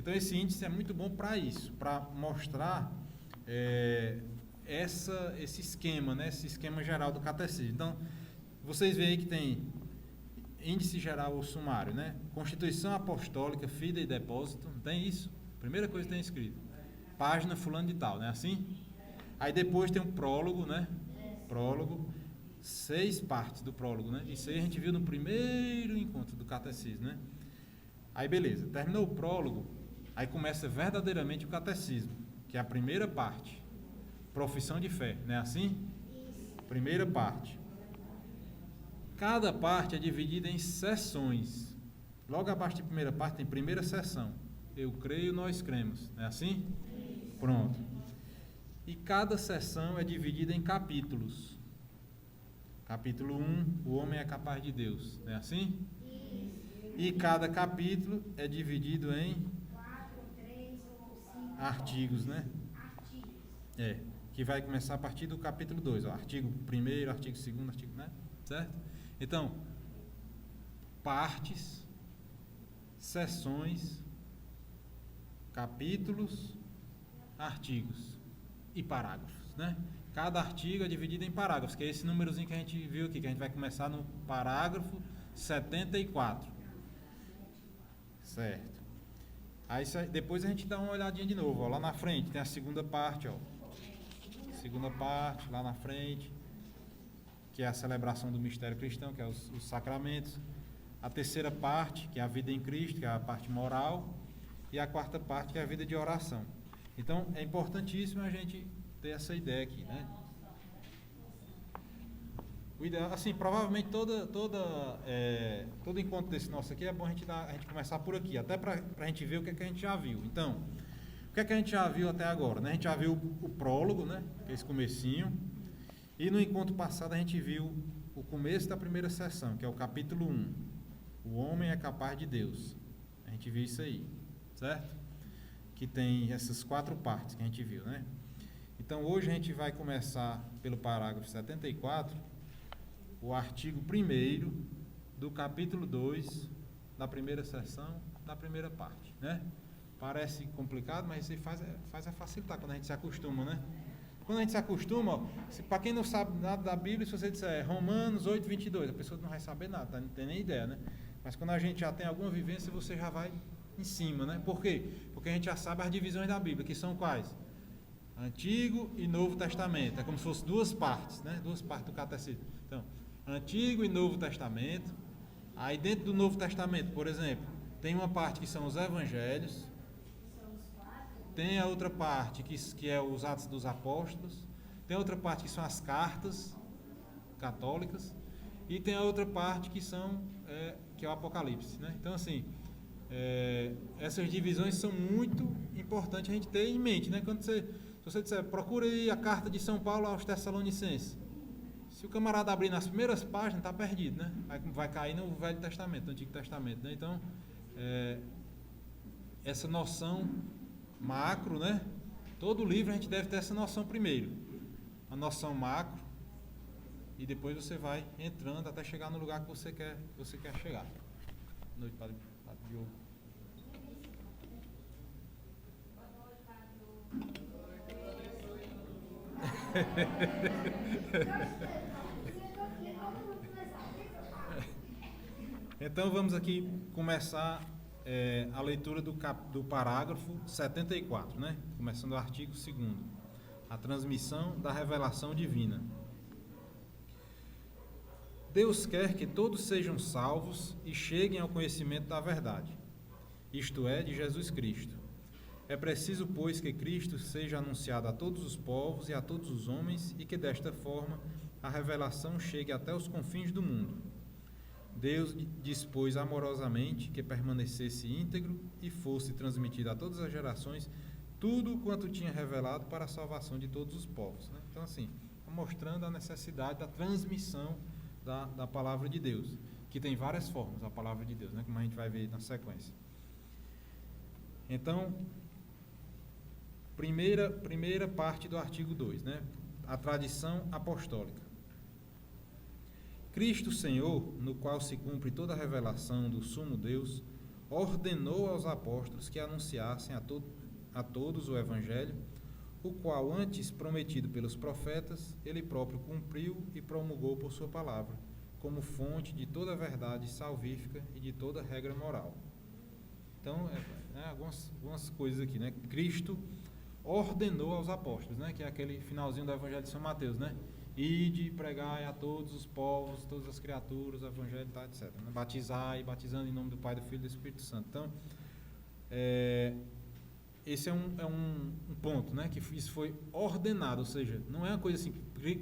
Então, esse índice é muito bom para isso, para mostrar esse esquema, né? Esse esquema geral do catecismo. Então, vocês veem aí que tem índice geral ou sumário, né? Constituição apostólica, fide e depósito, não tem isso? Primeira coisa que tem escrito. Página fulano de tal, não é assim? Aí depois tem um prólogo, né? Prólogo, 6 partes do prólogo, né? Isso aí a gente viu no primeiro encontro do catecismo, né? Aí beleza, terminou o prólogo, aí começa verdadeiramente o catecismo, que é a primeira parte. Profissão de fé, não é assim? Primeira parte. Cada parte é dividida em seções. Logo abaixo da primeira parte tem primeira seção. Eu creio, nós cremos. Não é assim? Pronto. E cada seção é dividida em capítulos. Capítulo 1, o homem é capaz de Deus. Não é assim? E cada capítulo é dividido em 4, 3 ou 5 artigos, né? artigos. Que vai começar a partir do capítulo 2. Ó, artigo 1º, artigo 2º, artigo, né? Certo? Então, partes, seções, capítulos, artigos e parágrafos, né? Cada artigo é dividido em parágrafos, que é esse númerozinho que a gente viu aqui, que a gente vai começar no parágrafo 74. Certo. Aí depois a gente dá uma olhadinha de novo, ó, lá na frente tem a segunda parte, ó. Segunda parte, lá na frente, que é a celebração do mistério cristão, que é os sacramentos. A terceira parte, que é a vida em Cristo, que é a parte moral. E a quarta parte, que é a vida de oração. Então, é importantíssimo a gente ter essa ideia aqui, né? O ideal, assim, provavelmente todo encontro desse nosso aqui é bom a gente começar por aqui, até para a gente ver o que é que a gente já viu. Então, o que é que a gente já viu até agora, né? A gente já viu o prólogo, né? Que é esse comecinho. E no encontro passado a gente viu o começo da primeira sessão, que é o capítulo 1. O homem é capaz de Deus. A gente viu isso aí, certo? Que tem essas 4 partes que a gente viu, né? Então hoje a gente vai começar pelo parágrafo 74, o artigo 1º do capítulo 2 da primeira sessão, da primeira parte, né? Parece complicado, mas isso faz a facilitar quando a gente se acostuma, né? Quando a gente se acostuma, para quem não sabe nada da Bíblia, se você disser Romanos 8, 22, a pessoa não vai saber nada, tá? Não tem nem ideia, né? Mas quando a gente já tem alguma vivência, você já vai em cima, né? Por quê? Porque a gente já sabe as divisões da Bíblia, que são quais? Antigo e Novo Testamento. É como se fossem 2 partes, né? 2 partes do catecismo. Então, Antigo e Novo Testamento. Aí dentro do Novo Testamento, por exemplo, tem uma parte que são os Evangelhos. Tem a outra parte que é os Atos dos Apóstolos. Tem a outra parte que são as cartas católicas. E tem a outra parte que é o Apocalipse, né? Então, assim, essas divisões são muito importantes a gente ter em mente, né? Se você disser, procura aí a carta de São Paulo aos Tessalonicenses. Se o camarada abrir nas primeiras páginas, está perdido, né? Vai cair no Velho Testamento, no Antigo Testamento, né? Então, essa noção macro, né? Todo livro a gente deve ter essa noção primeiro. A noção macro. E depois você vai entrando até chegar no lugar que você quer chegar. Boa noite, Padre Diogo. Então vamos aqui começar a leitura do parágrafo 74, né? Começando o artigo 2º, a transmissão da revelação divina. Deus quer que todos sejam salvos e cheguem ao conhecimento da verdade, isto é, de Jesus Cristo. É preciso, pois, que Cristo seja anunciado a todos os povos e a todos os homens e que, desta forma, a revelação chegue até os confins do mundo. Deus dispôs amorosamente que permanecesse íntegro e fosse transmitido a todas as gerações tudo quanto tinha revelado para a salvação de todos os povos, né? Então, assim, mostrando a necessidade da transmissão da palavra de Deus, que tem várias formas, a palavra de Deus, né? Como a gente vai ver na sequência. Então, primeira parte do artigo 2, né? A tradição apostólica. Cristo Senhor, no qual se cumpre toda a revelação do sumo Deus, ordenou aos apóstolos que anunciassem a todos o Evangelho, o qual antes prometido pelos profetas, ele próprio cumpriu e promulgou por sua palavra, como fonte de toda a verdade salvífica e de toda regra moral. Então, algumas coisas aqui, né? Cristo ordenou aos apóstolos, né? Que é aquele finalzinho do Evangelho de São Mateus, né? Ide, pregai a todos os povos, todas as criaturas, o Evangelho, tá, etc. Né? Batizai, batizando em nome do Pai, do Filho e do Espírito Santo. Então, esse é um ponto, né? Que isso foi ordenado, ou seja, não é uma coisa assim,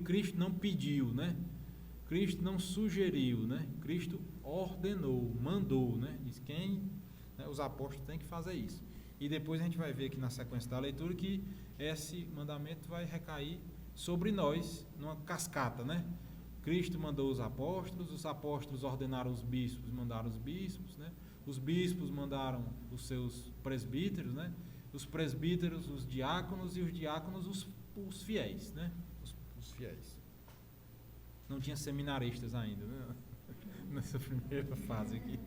Cristo não pediu, né? Cristo não sugeriu, né? Cristo ordenou, mandou, né? Diz né? Os apóstolos têm que fazer isso. E depois a gente vai ver aqui na sequência da leitura que esse mandamento vai recair sobre nós numa cascata, né? Cristo mandou os apóstolos ordenaram os bispos, mandaram os bispos, né? Os bispos mandaram os seus presbíteros, né? Os presbíteros, os diáconos, e os diáconos, os fiéis, né? Os fiéis. Não tinha seminaristas ainda, né? Nessa primeira fase aqui.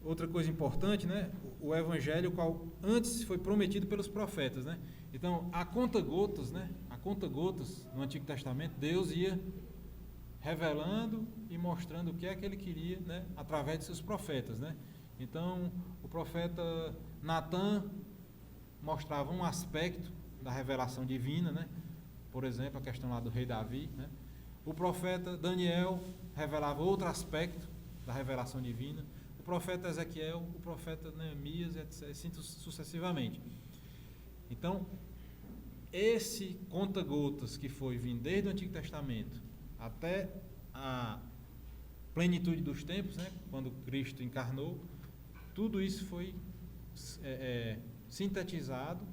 Outra coisa importante, né? O Evangelho, qual antes foi prometido pelos profetas, né? Então, a conta-gotas, né? A conta-gotas no Antigo Testamento, Deus ia revelando e mostrando o que é que ele queria, né? Através de seus profetas, né? Então, o profeta Natã mostrava um aspecto da revelação divina, né? Por exemplo, a questão lá do rei Davi, né? O profeta Daniel revelava outro aspecto da revelação divina. O profeta Ezequiel, o profeta Neemias, etc., assim sucessivamente. Então, esse conta-gotas que foi vindo desde o Antigo Testamento até a plenitude dos tempos, né, quando Cristo encarnou, tudo isso foi sintetizado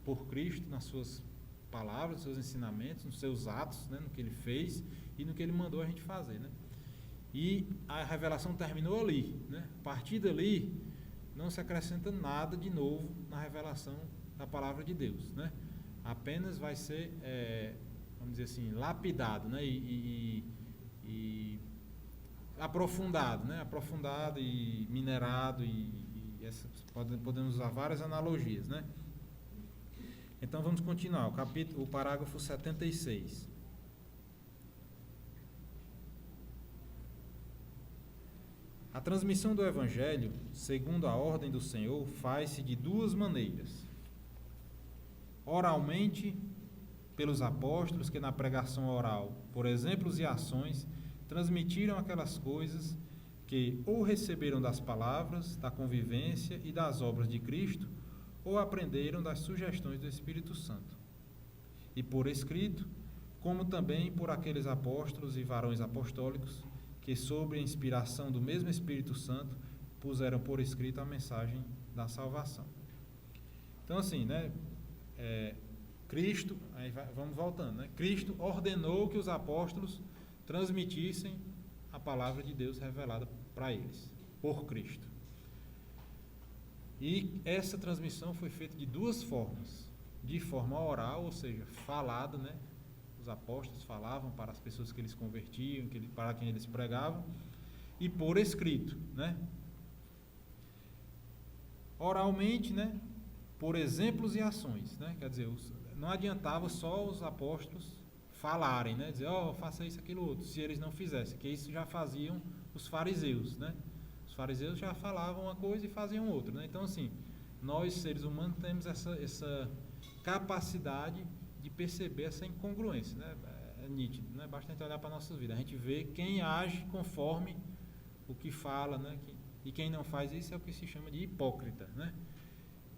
por Cristo nas suas palavras, nos seus ensinamentos, nos seus atos, né, no que ele fez e no que ele mandou a gente fazer, né? E a revelação terminou ali, né? A partir dali não se acrescenta nada de novo na revelação da palavra de Deus, né? Apenas vai ser, vamos dizer assim, lapidado, né? E aprofundado, né? Aprofundado e minerado podemos usar várias analogias, né? Então vamos continuar, o parágrafo 76. A transmissão do Evangelho, segundo a ordem do Senhor, faz-se de duas maneiras. Oralmente, pelos apóstolos que na pregação oral, por exemplos e ações, transmitiram aquelas coisas que ou receberam das palavras, da convivência e das obras de Cristo, ou aprenderam das sugestões do Espírito Santo. E por escrito, como também por aqueles apóstolos e varões apostólicos, que sob a inspiração do mesmo Espírito Santo, puseram por escrito a mensagem da salvação. Então assim, né, Cristo, vamos voltando, né? Cristo ordenou que os apóstolos transmitissem a palavra de Deus revelada para eles, por Cristo. E essa transmissão foi feita de duas formas, de forma oral, ou seja, falada, né? Os apóstolos falavam para as pessoas que eles convertiam, para quem eles pregavam, e por escrito, né? Oralmente, né? Por exemplos e ações, né? Quer dizer, não adiantava só os apóstolos falarem, né? Dizer, faça isso, aquilo, outro, se eles não fizessem, que isso já faziam os fariseus, né? Os fariseus já falavam uma coisa e faziam outra, né? Então, assim, nós, seres humanos, temos essa capacidade de perceber essa incongruência, né? É nítido, né? Basta a gente olhar para a nossa vida, a gente vê quem age conforme o que fala, né? E quem não faz isso é o que se chama de hipócrita, né?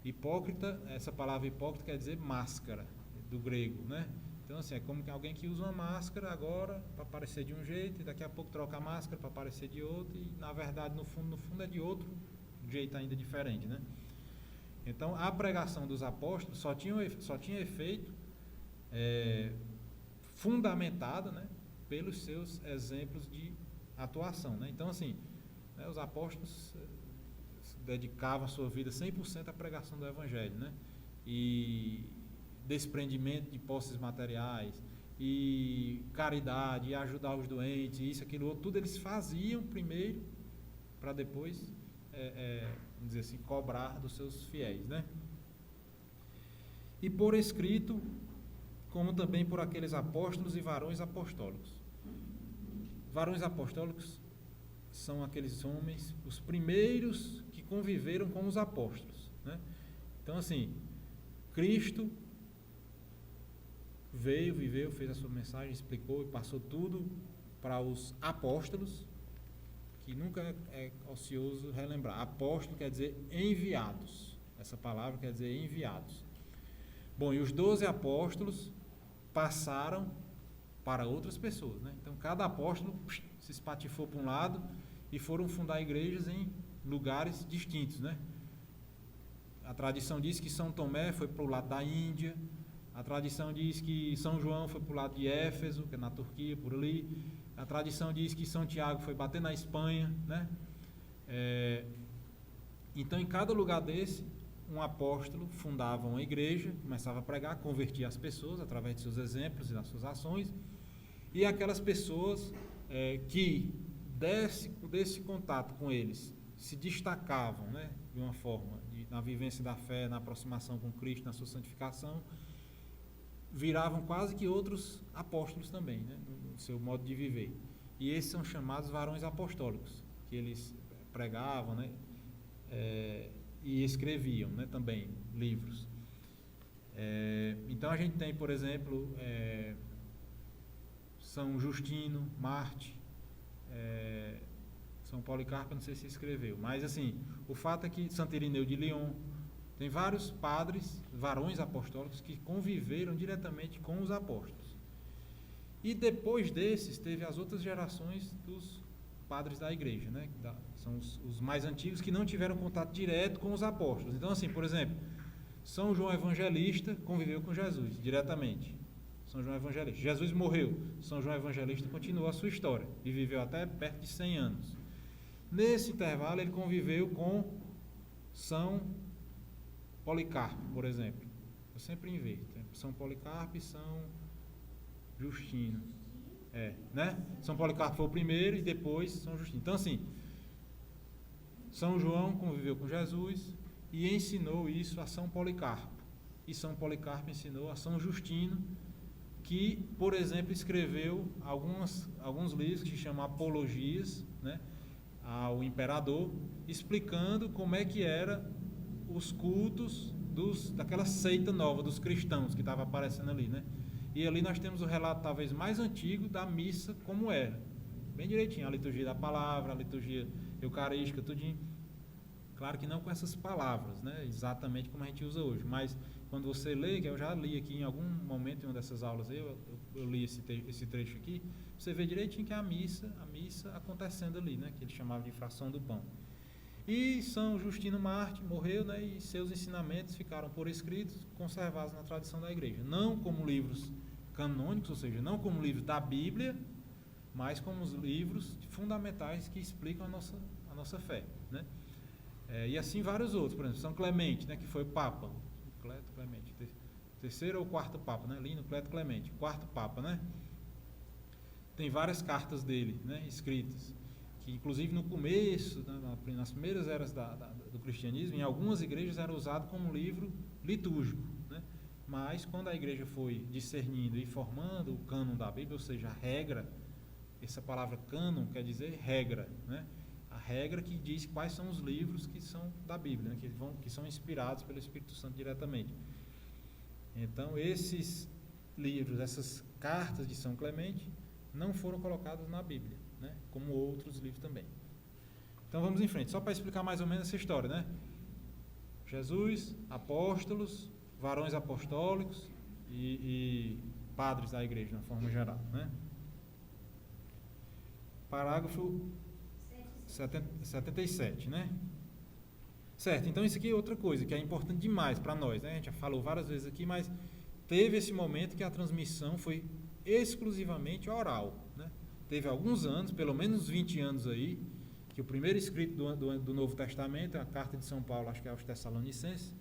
Hipócrita, essa palavra hipócrita quer dizer máscara, do grego, né? Então, assim, é como alguém que usa uma máscara agora para parecer de um jeito, e daqui a pouco troca a máscara para parecer de outro, e na verdade, no fundo é de outro jeito ainda diferente, né? Então, a pregação dos apóstolos só tinha efeito fundamentada, né, pelos seus exemplos de atuação, né? Então, assim, né, os apóstolos dedicavam a sua vida 100% à pregação do Evangelho, né? E desprendimento de posses materiais, e caridade, e ajudar os doentes, isso, aquilo, outro, tudo eles faziam primeiro para depois, vamos dizer assim, cobrar dos seus fiéis, né? E por escrito, como também por aqueles apóstolos e varões apostólicos. Varões apostólicos são aqueles homens, os primeiros que conviveram com os apóstolos, né? Então, assim, Cristo veio, viveu, fez a sua mensagem, explicou e passou tudo para os apóstolos, que nunca é ocioso relembrar. Apóstolo quer dizer enviados. Essa palavra quer dizer enviados. Bom, e os 12 apóstolos passaram para outras pessoas, né? Então, cada apóstolo se espatifou para um lado e foram fundar igrejas em lugares distintos, né? A tradição diz que São Tomé foi para o lado da Índia, a tradição diz que São João foi para o lado de Éfeso, que é na Turquia, por ali. A tradição diz que São Tiago foi bater na Espanha, né? Então, em cada lugar desse, um apóstolo fundava uma igreja, começava a pregar, convertia as pessoas através de seus exemplos e das suas ações, e aquelas pessoas que desse contato com eles se destacavam, né, de uma forma, na vivência da fé, na aproximação com Cristo, na sua santificação, viravam quase que outros apóstolos também, né, no seu modo de viver. E esses são chamados varões apostólicos, que eles pregavam, né, e escreviam, né, também livros. Então a gente tem, por exemplo, São Justino, Marte, São Policarpo, não sei se escreveu, mas assim, o fato é que Santo Irineu de Lyon, tem vários padres, varões apostólicos, que conviveram diretamente com os apóstolos. E depois desses, teve as outras gerações dos padres da igreja, né? São os mais antigos que não tiveram contato direto com os apóstolos. Então, assim, por exemplo, São João Evangelista conviveu com Jesus diretamente. São João Evangelista. Jesus morreu. São João Evangelista continuou a sua história e viveu até perto de 100 anos. Nesse intervalo, ele conviveu com São Policarpo, por exemplo. Eu sempre inverto. São Policarpo e São Justino. Né? São Policarpo foi o primeiro e depois São Justino. Então, assim, São João conviveu com Jesus e ensinou isso a São Policarpo. E São Policarpo ensinou a São Justino, que, por exemplo, escreveu alguns livros que se chamam Apologias, né, ao imperador, explicando como é que era os cultos daquela seita nova dos cristãos que estava aparecendo ali, né? E ali nós temos o relato talvez mais antigo da missa como era, bem direitinho, a liturgia da palavra, a liturgia eucarística, tudinho. Claro que não com essas palavras, né, exatamente como a gente usa hoje, mas quando você lê, que eu já li aqui em algum momento em uma dessas aulas, eu li esse trecho aqui, você vê direitinho que é a missa acontecendo ali, né, que ele chamava de fração do pão. E São Justino Marte morreu, né, e seus ensinamentos ficaram por escritos, conservados na tradição da igreja, não como livros canônicos, ou seja, não como livros da Bíblia, mas como os livros fundamentais que explicam a nossa fé, né? E assim vários outros, por exemplo, São Clemente, né, que foi o Papa, Cleto Clemente, terceiro ou quarto Papa, né, Lino Cleto Clemente, quarto Papa, né? Tem várias cartas dele, né, escritas, que inclusive no começo, nas primeiras eras do cristianismo, em algumas igrejas era usado como livro litúrgico, né? Mas quando a igreja foi discernindo e formando o cânon da Bíblia, ou seja, a regra, essa palavra cânon quer dizer regra, né? A regra que diz quais são os livros que são da Bíblia, né? que são inspirados pelo Espírito Santo diretamente. Então, esses livros, essas cartas de São Clemente, não foram colocados na Bíblia, né? Como outros livros também. Então, vamos em frente, só para explicar mais ou menos essa história, né? Jesus, apóstolos, varões apostólicos e padres da igreja, de uma forma geral, né? Parágrafo 77, né? Certo, então isso aqui é outra coisa que é importante demais para nós, né? A gente já falou várias vezes aqui, mas teve esse momento que a transmissão foi exclusivamente oral, né? Teve alguns anos, pelo menos 20 anos aí, que o primeiro escrito do Novo Testamento é a carta de São Paulo, acho que é aos Tessalonicenses,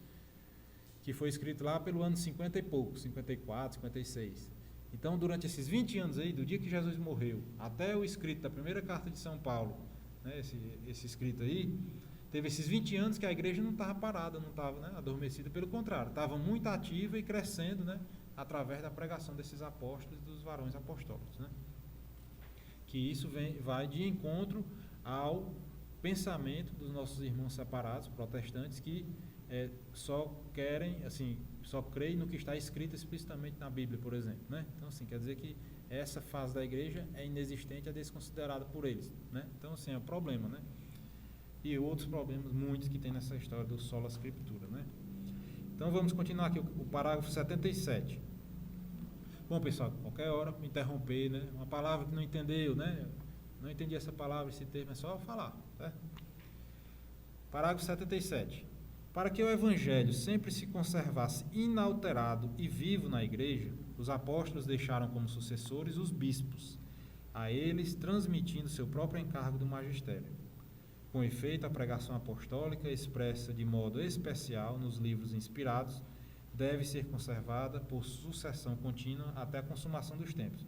que foi escrito lá pelo ano 50 e pouco, 54, 56. Então, durante esses 20 anos aí, do dia que Jesus morreu até o escrito da primeira carta de São Paulo, né, esse escrito aí, teve esses 20 anos que a igreja não estava parada, não estava, né, adormecida, pelo contrário, estava muito ativa e crescendo, né, através da pregação desses apóstolos e dos varões apostólicos, né? Que isso vai de encontro ao pensamento dos nossos irmãos separados, protestantes, que só querem, assim, só creem no que está escrito explicitamente na Bíblia, por exemplo, né? Então, assim, quer dizer que essa fase da igreja é inexistente, é desconsiderada por eles, né? Então, assim, é um problema, né? E outros problemas, muitos que tem nessa história do sola scriptura, né? Então, vamos continuar aqui o parágrafo 77. Bom, pessoal, qualquer hora me interromper, né? Uma palavra que não entendeu, né? Não entendi essa palavra, esse termo, é só falar, tá? Parágrafo 77. Para que o Evangelho sempre se conservasse inalterado e vivo na igreja, os apóstolos deixaram como sucessores os bispos, a eles transmitindo seu próprio encargo do magistério. Com efeito, a pregação apostólica, expressa de modo especial nos livros inspirados, deve ser conservada por sucessão contínua até a consumação dos tempos.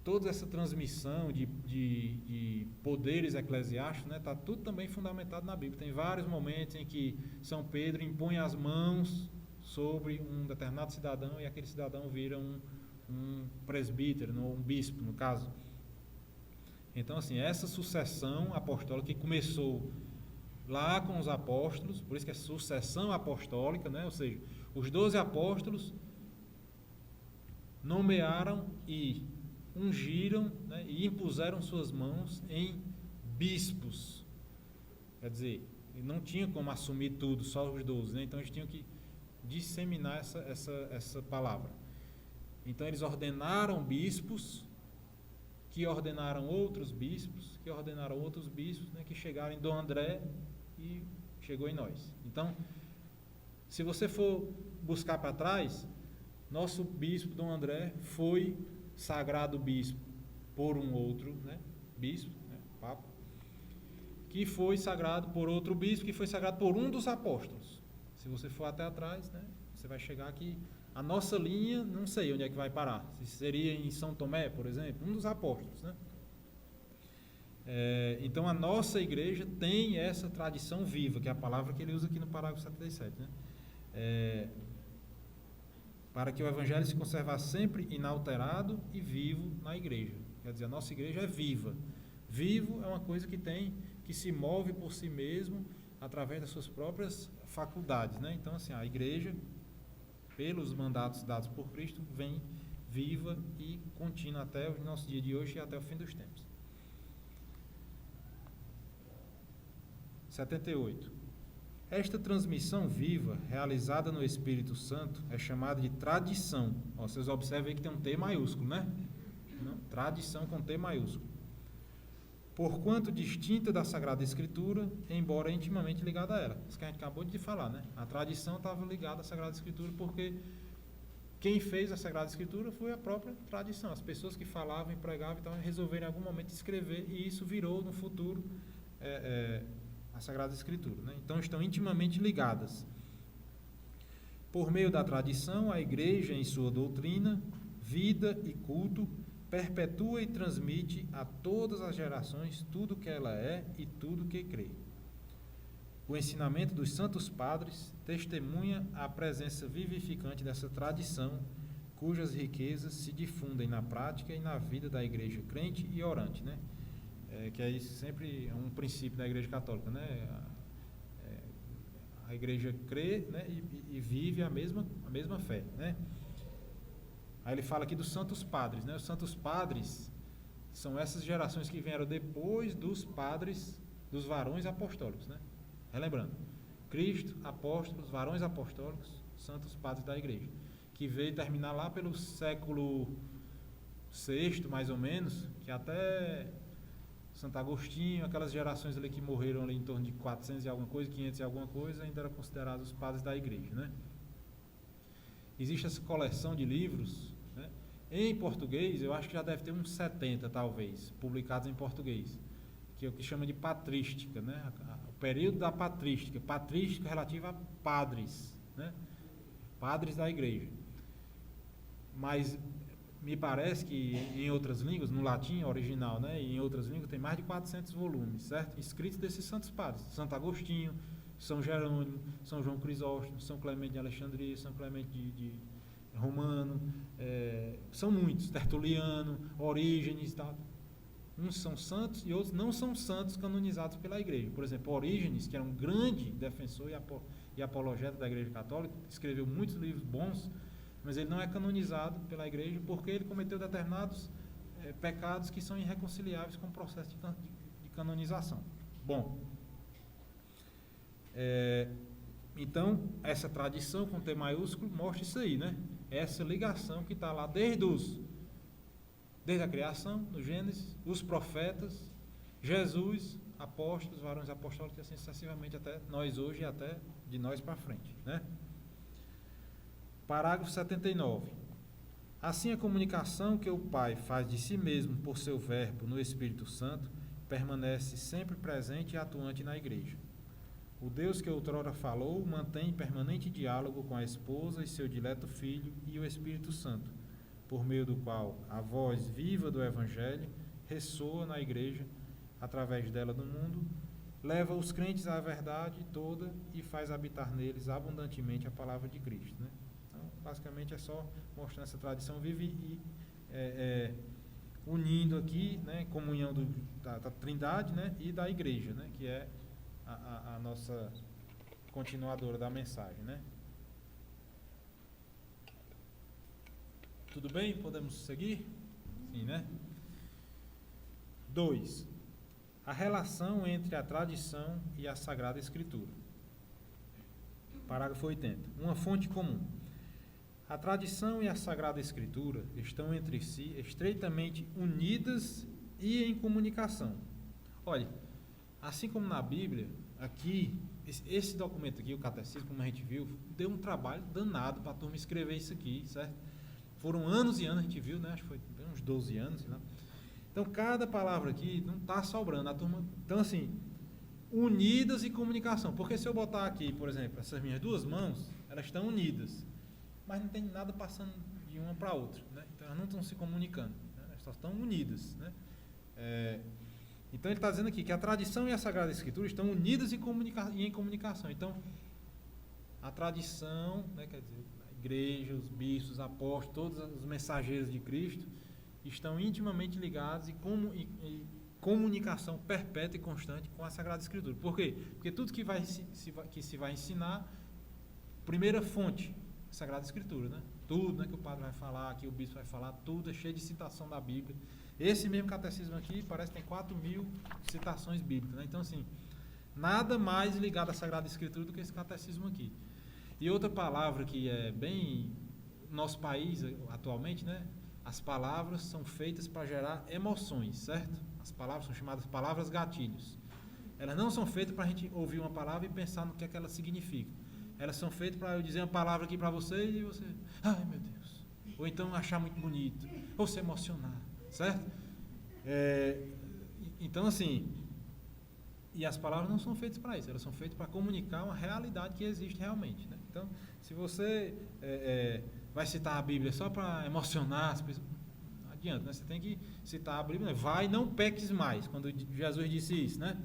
Toda essa transmissão de poderes eclesiásticos, né, está tudo também fundamentado na Bíblia. Tem vários momentos em que São Pedro impõe as mãos sobre um determinado cidadão e aquele cidadão vira um presbítero, um bispo, no caso. Então, assim, essa sucessão apostólica que começou lá com os apóstolos, por isso que é sucessão apostólica, né, ou seja, os 12 apóstolos nomearam e ungiram, né, e impuseram suas mãos em bispos. Quer dizer, não tinha como assumir tudo, só os 12, né? Então eles tinham que disseminar essa palavra. Então eles ordenaram bispos, que ordenaram outros bispos, que ordenaram outros bispos, né, que chegaram em Dom André e chegou em nós. Então, se você for buscar para trás, nosso bispo Dom André foi sagrado bispo por um outro, né, bispo, né, papa, que foi sagrado por outro bispo, que foi sagrado por um dos apóstolos. Se você for até atrás, né, você vai chegar aqui. A nossa linha, não sei onde é que vai parar. Se seria em São Tomé, por exemplo, um dos apóstolos, né? Então a nossa igreja tem essa tradição viva, que é a palavra que ele usa aqui no parágrafo 77, né? Para que o evangelho se conservasse sempre inalterado e vivo na igreja. Quer dizer, a nossa igreja é viva. Vivo é uma coisa que se move por si mesmo através das suas próprias faculdades, né? Então, assim, a igreja, pelos mandatos dados por Cristo, vem viva e contínua até o nosso dia de hoje e até o fim dos tempos. 78. Esta transmissão viva, realizada no Espírito Santo, é chamada de tradição. Ó, vocês observem aí que tem um T maiúsculo, né? Não, tradição com T maiúsculo. Porquanto distinta da Sagrada Escritura, embora intimamente ligada a ela. Isso que a gente acabou de falar, né? A tradição estava ligada à Sagrada Escritura porque quem fez a Sagrada Escritura foi a própria tradição. As pessoas que falavam e pregavam, então resolveram em algum momento escrever e isso virou no futuro a Sagrada Escritura, né? Então estão intimamente ligadas. Por meio da tradição, a igreja em sua doutrina, vida e culto perpetua e transmite a todas as gerações tudo que ela é e tudo que crê. O ensinamento dos santos padres testemunha a presença vivificante dessa tradição, cujas riquezas se difundem na prática e na vida da igreja crente e orante, né? Que é isso sempre um princípio da igreja católica, né? A igreja crê, né, e vive a mesma fé, né? Aí ele fala aqui dos santos padres, né? Os santos padres são essas gerações que vieram depois dos padres, dos varões apostólicos, né? Relembrando, Cristo, apóstolos, varões apostólicos, santos padres da igreja, que veio terminar lá pelo século VI, mais ou menos, que até Santo Agostinho, aquelas gerações ali que morreram ali em torno de 400 e alguma coisa, 500 e alguma coisa, ainda eram considerados os padres da igreja, né? Existe essa coleção de livros, né? Em português, eu acho que já deve ter uns 70, talvez, publicados em português, que é o que chama de patrística, né? O período da patrística relativa a padres, né? Padres da igreja. Mas me parece que em outras línguas, no latim original, né, e em outras línguas, tem mais de 400 volumes, certo? Escritos desses santos padres. Santo Agostinho, São Jerônimo, São João Crisóstomo, São Clemente de Alexandria, São Clemente de Romano, são muitos, Tertuliano, Orígenes, tá? Uns são santos e outros não são santos canonizados pela Igreja. Por exemplo, Orígenes, que era um grande defensor e apologeta da Igreja Católica, escreveu muitos livros bons, mas ele não é canonizado pela Igreja porque ele cometeu determinados pecados que são irreconciliáveis com o processo de canonização. Bom, então, essa tradição com T maiúsculo mostra isso aí, né? Essa ligação que está lá desde a criação, no Gênesis, os profetas, Jesus, apóstolos, varões apostólicos, e assim sucessivamente até nós hoje e até de nós para frente, né? Parágrafo 79. Assim, a comunicação que o Pai faz de si mesmo por seu Verbo no Espírito Santo permanece sempre presente e atuante na Igreja. O Deus que outrora falou mantém permanente diálogo com a esposa e seu dileto Filho e o Espírito Santo, por meio do qual a voz viva do Evangelho ressoa na Igreja, através dela no mundo, leva os crentes à verdade toda e faz habitar neles abundantemente a palavra de Cristo, né? Então, basicamente é só mostrando essa tradição viva e unindo aqui, né, comunhão da Trindade, né, e da Igreja, né, que é a nossa continuadora da mensagem, né? Tudo bem? Podemos seguir? Sim, né? 2. A relação entre a tradição e a Sagrada Escritura. Parágrafo 80. Uma fonte comum. A tradição e a Sagrada Escritura estão entre si estreitamente unidas e em comunicação. Olha, assim como na Bíblia, aqui, esse documento aqui, o Catecismo, como a gente viu, deu um trabalho danado para a turma escrever isso aqui, certo? Foram anos e anos, a gente viu, né? Acho que foi uns 12 anos, né? Então, cada palavra aqui não está sobrando. A turma, então, assim, unidas e comunicação. Porque se eu botar aqui, por exemplo, essas minhas duas mãos, elas estão unidas, mas não tem nada passando de uma para a outra, né? Então, elas não estão se comunicando, né? Elas só estão unidas, né? Então, ele está dizendo aqui que a tradição e a Sagrada Escritura estão unidas e em comunicação. Então, a tradição, né, quer dizer, a igreja, os bispos, os apóstolos, todos os mensageiros de Cristo estão intimamente ligados e comunicação perpétua e constante com a Sagrada Escritura. Por quê? Porque tudo que se vai ensinar, primeira fonte, a Sagrada Escritura, né? Tudo, né, que o padre vai falar, que o bispo vai falar, tudo é cheio de citação da Bíblia. Esse mesmo catecismo aqui parece que tem 4.000 citações bíblicas, né? Então, assim, nada mais ligado à Sagrada Escritura do que esse catecismo aqui. E outra palavra que é bem nosso país atualmente, né? As palavras são feitas para gerar emoções, certo? As palavras são chamadas palavras gatilhos. Elas não são feitas para a gente ouvir uma palavra e pensar no que é que ela significa. Elas são feitas para eu dizer uma palavra aqui para você e você, ai meu Deus, ou então achar muito bonito, ou se emocionar, certo? Então, assim, e as palavras não são feitas para isso, elas são feitas para comunicar uma realidade que existe realmente, né? Então, se você vai citar a Bíblia só para emocionar as pessoas, não adianta, né? Você tem que citar a Bíblia, né? Vai, não peques mais, quando Jesus disse isso, né?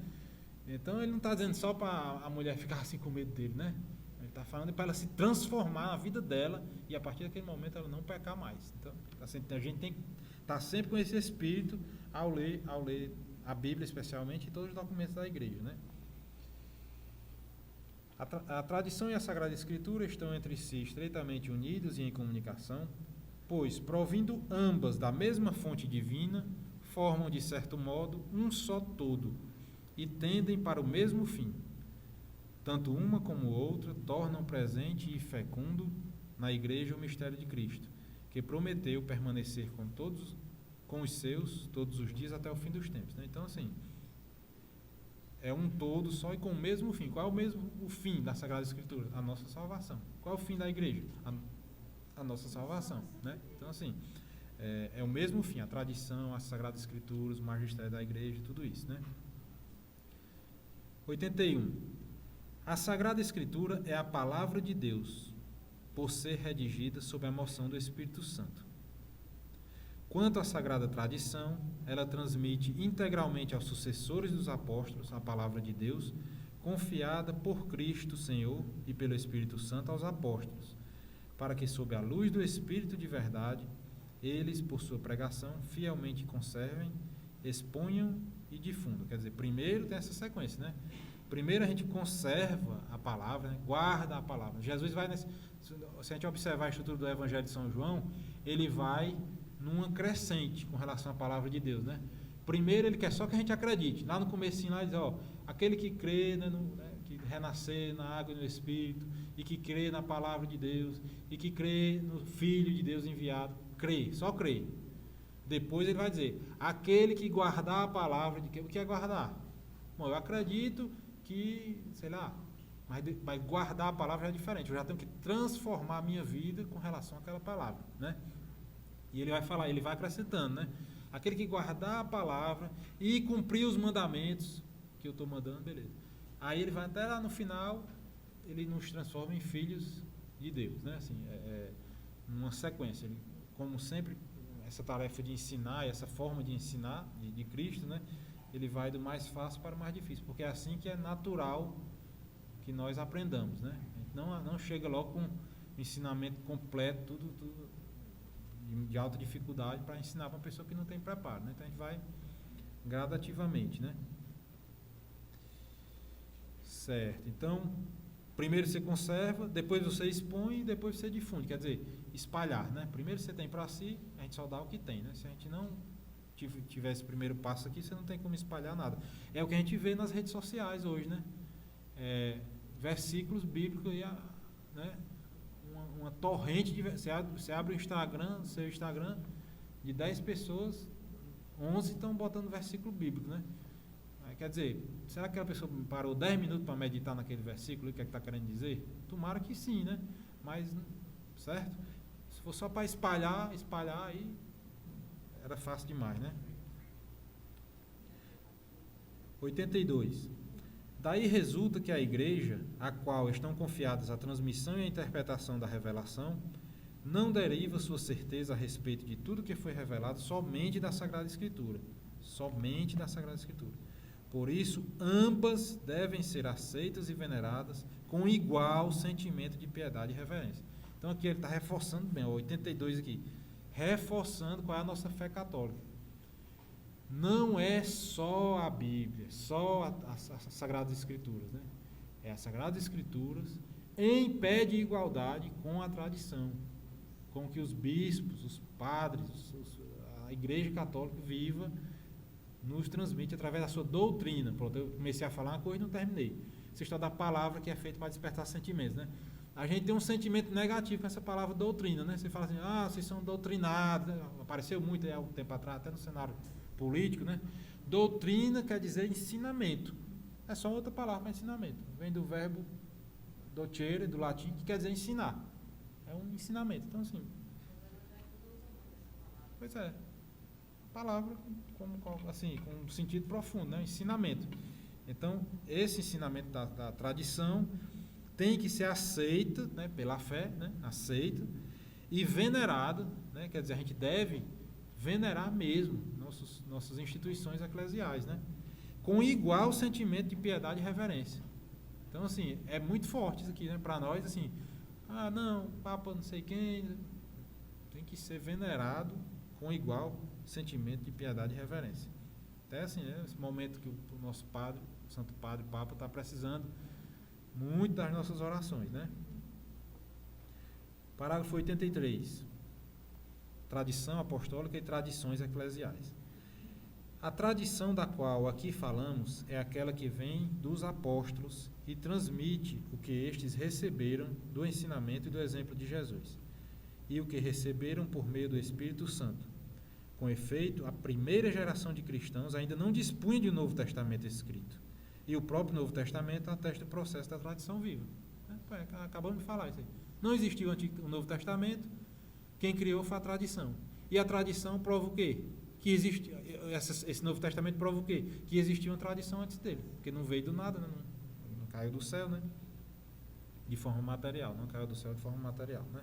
Então, ele não está dizendo só para a mulher ficar assim com medo dele, né? Ele está falando para ela se transformar na vida dela e a partir daquele momento ela não pecar mais. Então, a gente tem que estar sempre com esse espírito ao ler a Bíblia, especialmente, e todos os documentos da igreja, né? A tradição e a Sagrada Escritura estão entre si estreitamente unidos e em comunicação, pois, provindo ambas da mesma fonte divina, formam, de certo modo, um só todo e tendem para o mesmo fim. Tanto uma como outra tornam presente e fecundo na igreja o mistério de Cristo, que prometeu permanecer com os seus todos os dias até o fim dos tempos, né? Então, assim, é um todo só e com o mesmo fim. Qual é o fim da Sagrada Escritura? A nossa salvação. Qual é o fim da igreja? A nossa salvação, né? Então, assim, é o mesmo fim, a tradição, a Sagrada Escritura, o magistério da igreja, tudo isso, né? 81. A Sagrada Escritura é a palavra de Deus, por ser redigida sob a moção do Espírito Santo. Quanto à sagrada tradição, ela transmite integralmente aos sucessores dos apóstolos a palavra de Deus, confiada por Cristo Senhor e pelo Espírito Santo aos apóstolos, para que, sob a luz do Espírito de verdade, eles, por sua pregação, fielmente conservem, exponham e difundam. Quer dizer, primeiro tem essa sequência, né? Primeiro a gente conserva a palavra, né? Guarda a palavra. Jesus vai, se a gente observar a estrutura do Evangelho de São João, ele vai numa crescente com relação à palavra de Deus, né? Primeiro ele quer só que a gente acredite. Lá no comecinho lá ele diz, ó, aquele que crê, né, que renascer na água e no Espírito, e que crê na palavra de Deus, e que crê no Filho de Deus enviado, crê, só crê. Depois ele vai dizer, aquele que guardar a palavra, o que é guardar? Bom, eu acredito que, sei lá, mas guardar a palavra já é diferente, eu já tenho que transformar a minha vida com relação àquela palavra, né? E ele vai falar, ele vai acrescentando, né? Aquele que guardar a palavra e cumprir os mandamentos que eu estou mandando, beleza. Aí ele vai até lá no final, ele nos transforma em filhos de Deus, né? Assim, numa sequência. Ele, como sempre, essa tarefa de ensinar, essa forma de ensinar de Cristo, né? Ele vai do mais fácil para o mais difícil, porque é assim que é natural que nós aprendamos, né? A gente não chega logo com o ensinamento completo, tudo de alta dificuldade para ensinar para uma pessoa que não tem preparo, né? Então a gente vai gradativamente, né? Certo. Então, primeiro você conserva, depois você expõe e depois você difunde, quer dizer, espalhar, né? Primeiro você tem para si, a gente só dá o que tem, né? Se a gente não tiver esse primeiro passo aqui, você não tem como espalhar nada. É o que a gente vê nas redes sociais hoje, né? Versículos bíblicos, né? Uma torrente de... Você abre o Instagram, seu Instagram, de 10 pessoas, 11 estão botando versículo bíblico, né? Quer dizer, será que aquela pessoa parou 10 minutos para meditar naquele versículo, o que é que está querendo dizer? Tomara que sim, né? Mas, certo? Se for só para espalhar, aí era fácil demais, né? 82. Daí resulta que a igreja, a qual estão confiadas a transmissão e a interpretação da revelação, não deriva sua certeza a respeito de tudo que foi revelado somente da Sagrada Escritura. Somente da Sagrada Escritura. Por isso, ambas devem ser aceitas e veneradas com igual sentimento de piedade e reverência. Então aqui ele está reforçando bem, 82 aqui, reforçando qual é a nossa fé católica. Não é só a Bíblia, só as Sagradas Escrituras, né? É as Sagradas Escrituras em pé de igualdade com a tradição, com que os bispos, os padres, a Igreja Católica viva, nos transmite através da sua doutrina. Pronto, eu comecei a falar uma coisa e não terminei. Você está da palavra que é feita para despertar sentimentos, né? A gente tem um sentimento negativo com essa palavra doutrina, né? Você fala assim, vocês são doutrinados, né? Apareceu muito há um tempo atrás, até no cenário político, né? Doutrina quer dizer ensinamento. É só outra palavra para ensinamento. Vem do verbo docere, do latim, que quer dizer ensinar. É um ensinamento. Então, assim... Pois é. Palavra assim, com um sentido profundo, né? Ensinamento. Então, esse ensinamento da tradição tem que ser aceito, né, pela fé, né? Aceito e venerado, né? Quer dizer, a gente deve venerar mesmo nossas instituições eclesiais, né? Com igual sentimento de piedade e reverência. Então, assim, é muito forte isso aqui, né? Para nós, assim, não, Papa não sei quem, tem que ser venerado com igual sentimento de piedade e reverência. Até assim, esse momento que o nosso padre, o Santo Padre Papa, está precisando muito das nossas orações, né? Parágrafo 83. Tradição apostólica e tradições eclesiais. A tradição da qual aqui falamos é aquela que vem dos apóstolos e transmite o que estes receberam do ensinamento e do exemplo de Jesus, e o que receberam por meio do Espírito Santo. Com efeito, a primeira geração de cristãos ainda não dispunha de um Novo Testamento escrito, e o próprio Novo Testamento atesta o processo da tradição viva. Acabamos de falar isso aí. Não existiu o Novo Testamento, quem criou foi a tradição. E a tradição prova o quê? Que existe, esse Novo Testamento prova o quê? Que existia uma tradição antes dele, porque não veio do nada, né? Não caiu do céu, né? De forma material, não caiu do céu de forma material, né?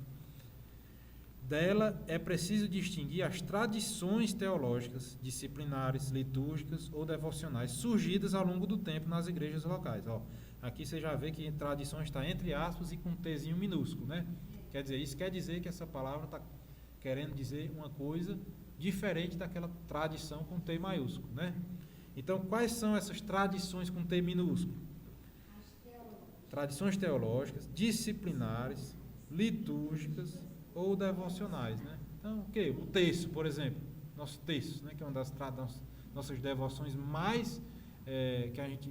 Dela é preciso distinguir as tradições teológicas, disciplinares, litúrgicas ou devocionais surgidas ao longo do tempo nas igrejas locais. Ó, aqui você já vê que tradição está entre aspas e com um Tzinho minúsculo, né? Quer dizer, isso quer dizer que essa palavra está querendo dizer uma coisa diferente daquela tradição com T maiúsculo, né? Então, quais são essas tradições com T minúsculo? Tradições teológicas, disciplinares, litúrgicas ou devocionais, né? Então, o que? O terço, por exemplo, nosso terço, né? Que é uma das nossas devoções mais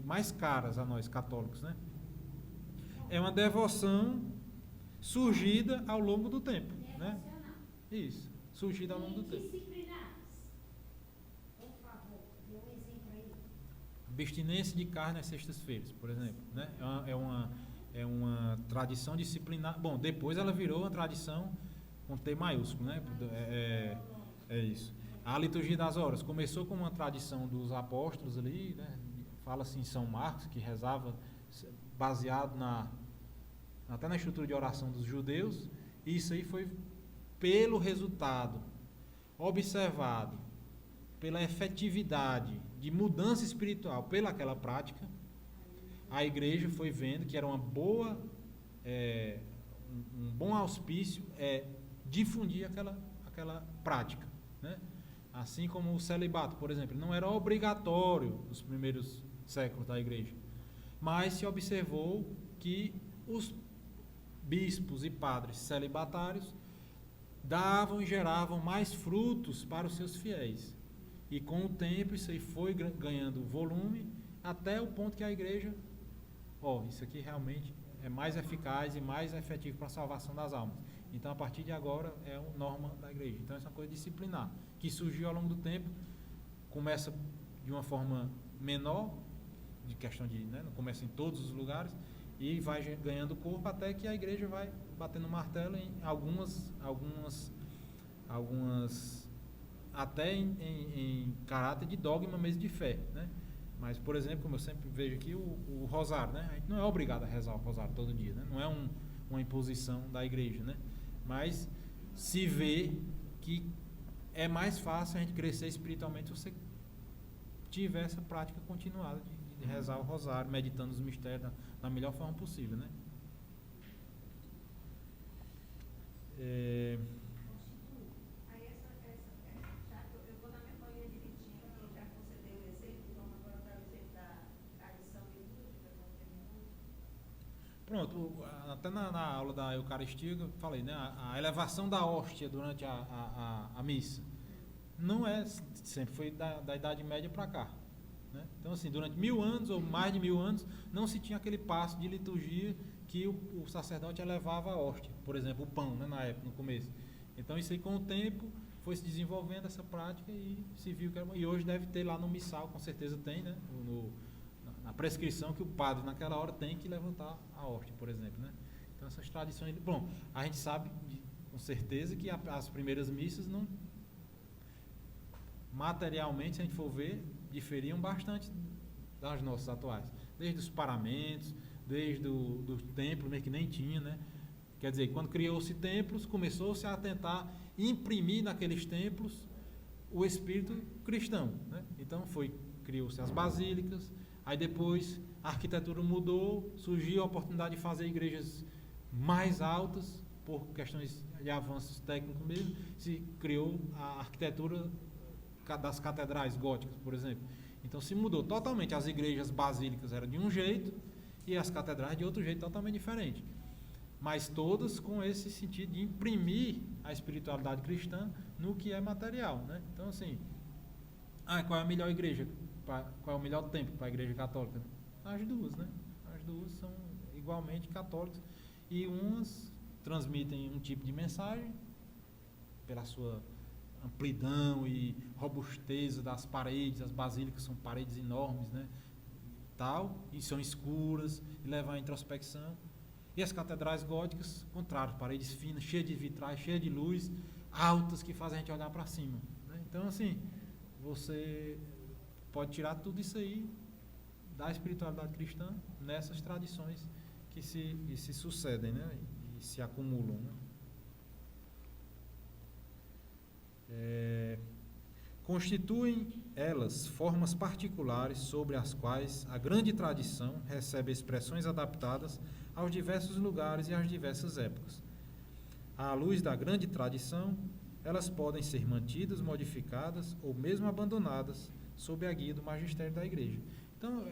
mais caras a nós católicos, né? É uma devoção surgida ao longo do tempo, né? Isso, surgida ao longo do tempo. Disciplinares. Por favor, dê um exemplo aí. Abstinência de carne às sextas-feiras, por exemplo, né? É uma tradição disciplinar. Bom, depois ela virou uma tradição com T maiúsculo, né? É isso. A liturgia das horas começou com uma tradição dos apóstolos ali, né? Fala-se em São Marcos, que rezava baseado até na estrutura de oração dos judeus, e isso aí foi pelo resultado observado, pela efetividade de mudança espiritual pelaquela prática, a igreja foi vendo que era uma boa, um bom auspício difundir aquela prática, né? Assim como o celibato, por exemplo, não era obrigatório nos primeiros séculos da igreja, mas se observou que os bispos e padres celibatários davam e geravam mais frutos para os seus fiéis. E com o tempo isso aí foi ganhando volume até o ponto que a igreja, isso aqui realmente é mais eficaz e mais efetivo para a salvação das almas. Então, a partir de agora, é uma norma da igreja. Então, essa é uma coisa disciplinar, que surgiu ao longo do tempo, começa de uma forma menor, de questão de, né, não começa em todos os lugares, e vai ganhando corpo até que a igreja vai batendo martelo em algumas até em caráter de dogma mesmo de fé, né? Mas, por exemplo, como eu sempre vejo aqui, o rosário, né? A gente não é obrigado a rezar o rosário todo dia, né? Não é uma imposição da igreja, né? Mas se vê que é mais fácil a gente crescer espiritualmente se você tiver essa prática continuada de rezar o rosário, meditando os mistérios da melhor forma possível, né? Aí já que eu vou na mesma linha direitinho, já que você deu o exemplo, vamos agora dar o exemplo da tradição litúrgica, Pronto, até na aula da Eucaristia eu falei, né? A elevação da hóstia durante a missa não sempre foi da Idade Média para cá, né? Então, assim, durante 1000 anos ou mais de 1000 anos não se tinha aquele passo de liturgia que o sacerdote elevava a hóstia, por exemplo, o pão, né, na época, no começo. Então, isso aí com o tempo foi se desenvolvendo essa prática e se viu que era, e hoje deve ter lá no missal, com certeza tem, né, na prescrição que o padre naquela hora tem que levantar a hóstia, por exemplo, né? Então, essas tradições, bom, a gente sabe com certeza que as primeiras missas não, materialmente, se a gente for ver, diferiam bastante das nossas atuais, desde os paramentos, desde do templo, mesmo que nem tinha, né? Quer dizer, quando criou-se templos, começou-se a tentar imprimir naqueles templos o espírito cristão, né? Então criou-se as basílicas, aí depois a arquitetura mudou, surgiu a oportunidade de fazer igrejas mais altas, por questões de avanços técnicos mesmo, se criou a arquitetura das catedrais góticas, por exemplo. Então se mudou totalmente, as igrejas basílicas eram de um jeito e as catedrais de outro jeito totalmente diferente, mas todas com esse sentido de imprimir a espiritualidade cristã no que é material, né? Então, assim, qual é a melhor igreja? Qual é o melhor templo para a igreja católica? As duas, né? As duas são igualmente católicas e umas transmitem um tipo de mensagem pela sua amplidão e robusteza das paredes. As basílicas são paredes enormes, né? Tal, e são escuras e levam à introspecção. E as catedrais góticas, contrário, paredes finas, cheias de vitrais, cheias de luz, altas, que fazem a gente olhar para cima, né? Então, assim, você pode tirar tudo isso aí da espiritualidade cristã nessas tradições que se sucedem, né? E se acumulam, né? Constituem elas formas particulares sobre as quais a grande tradição recebe expressões adaptadas aos diversos lugares e às diversas épocas. À luz da grande tradição, elas podem ser mantidas, modificadas ou mesmo abandonadas sob a guia do magistério da igreja. Então,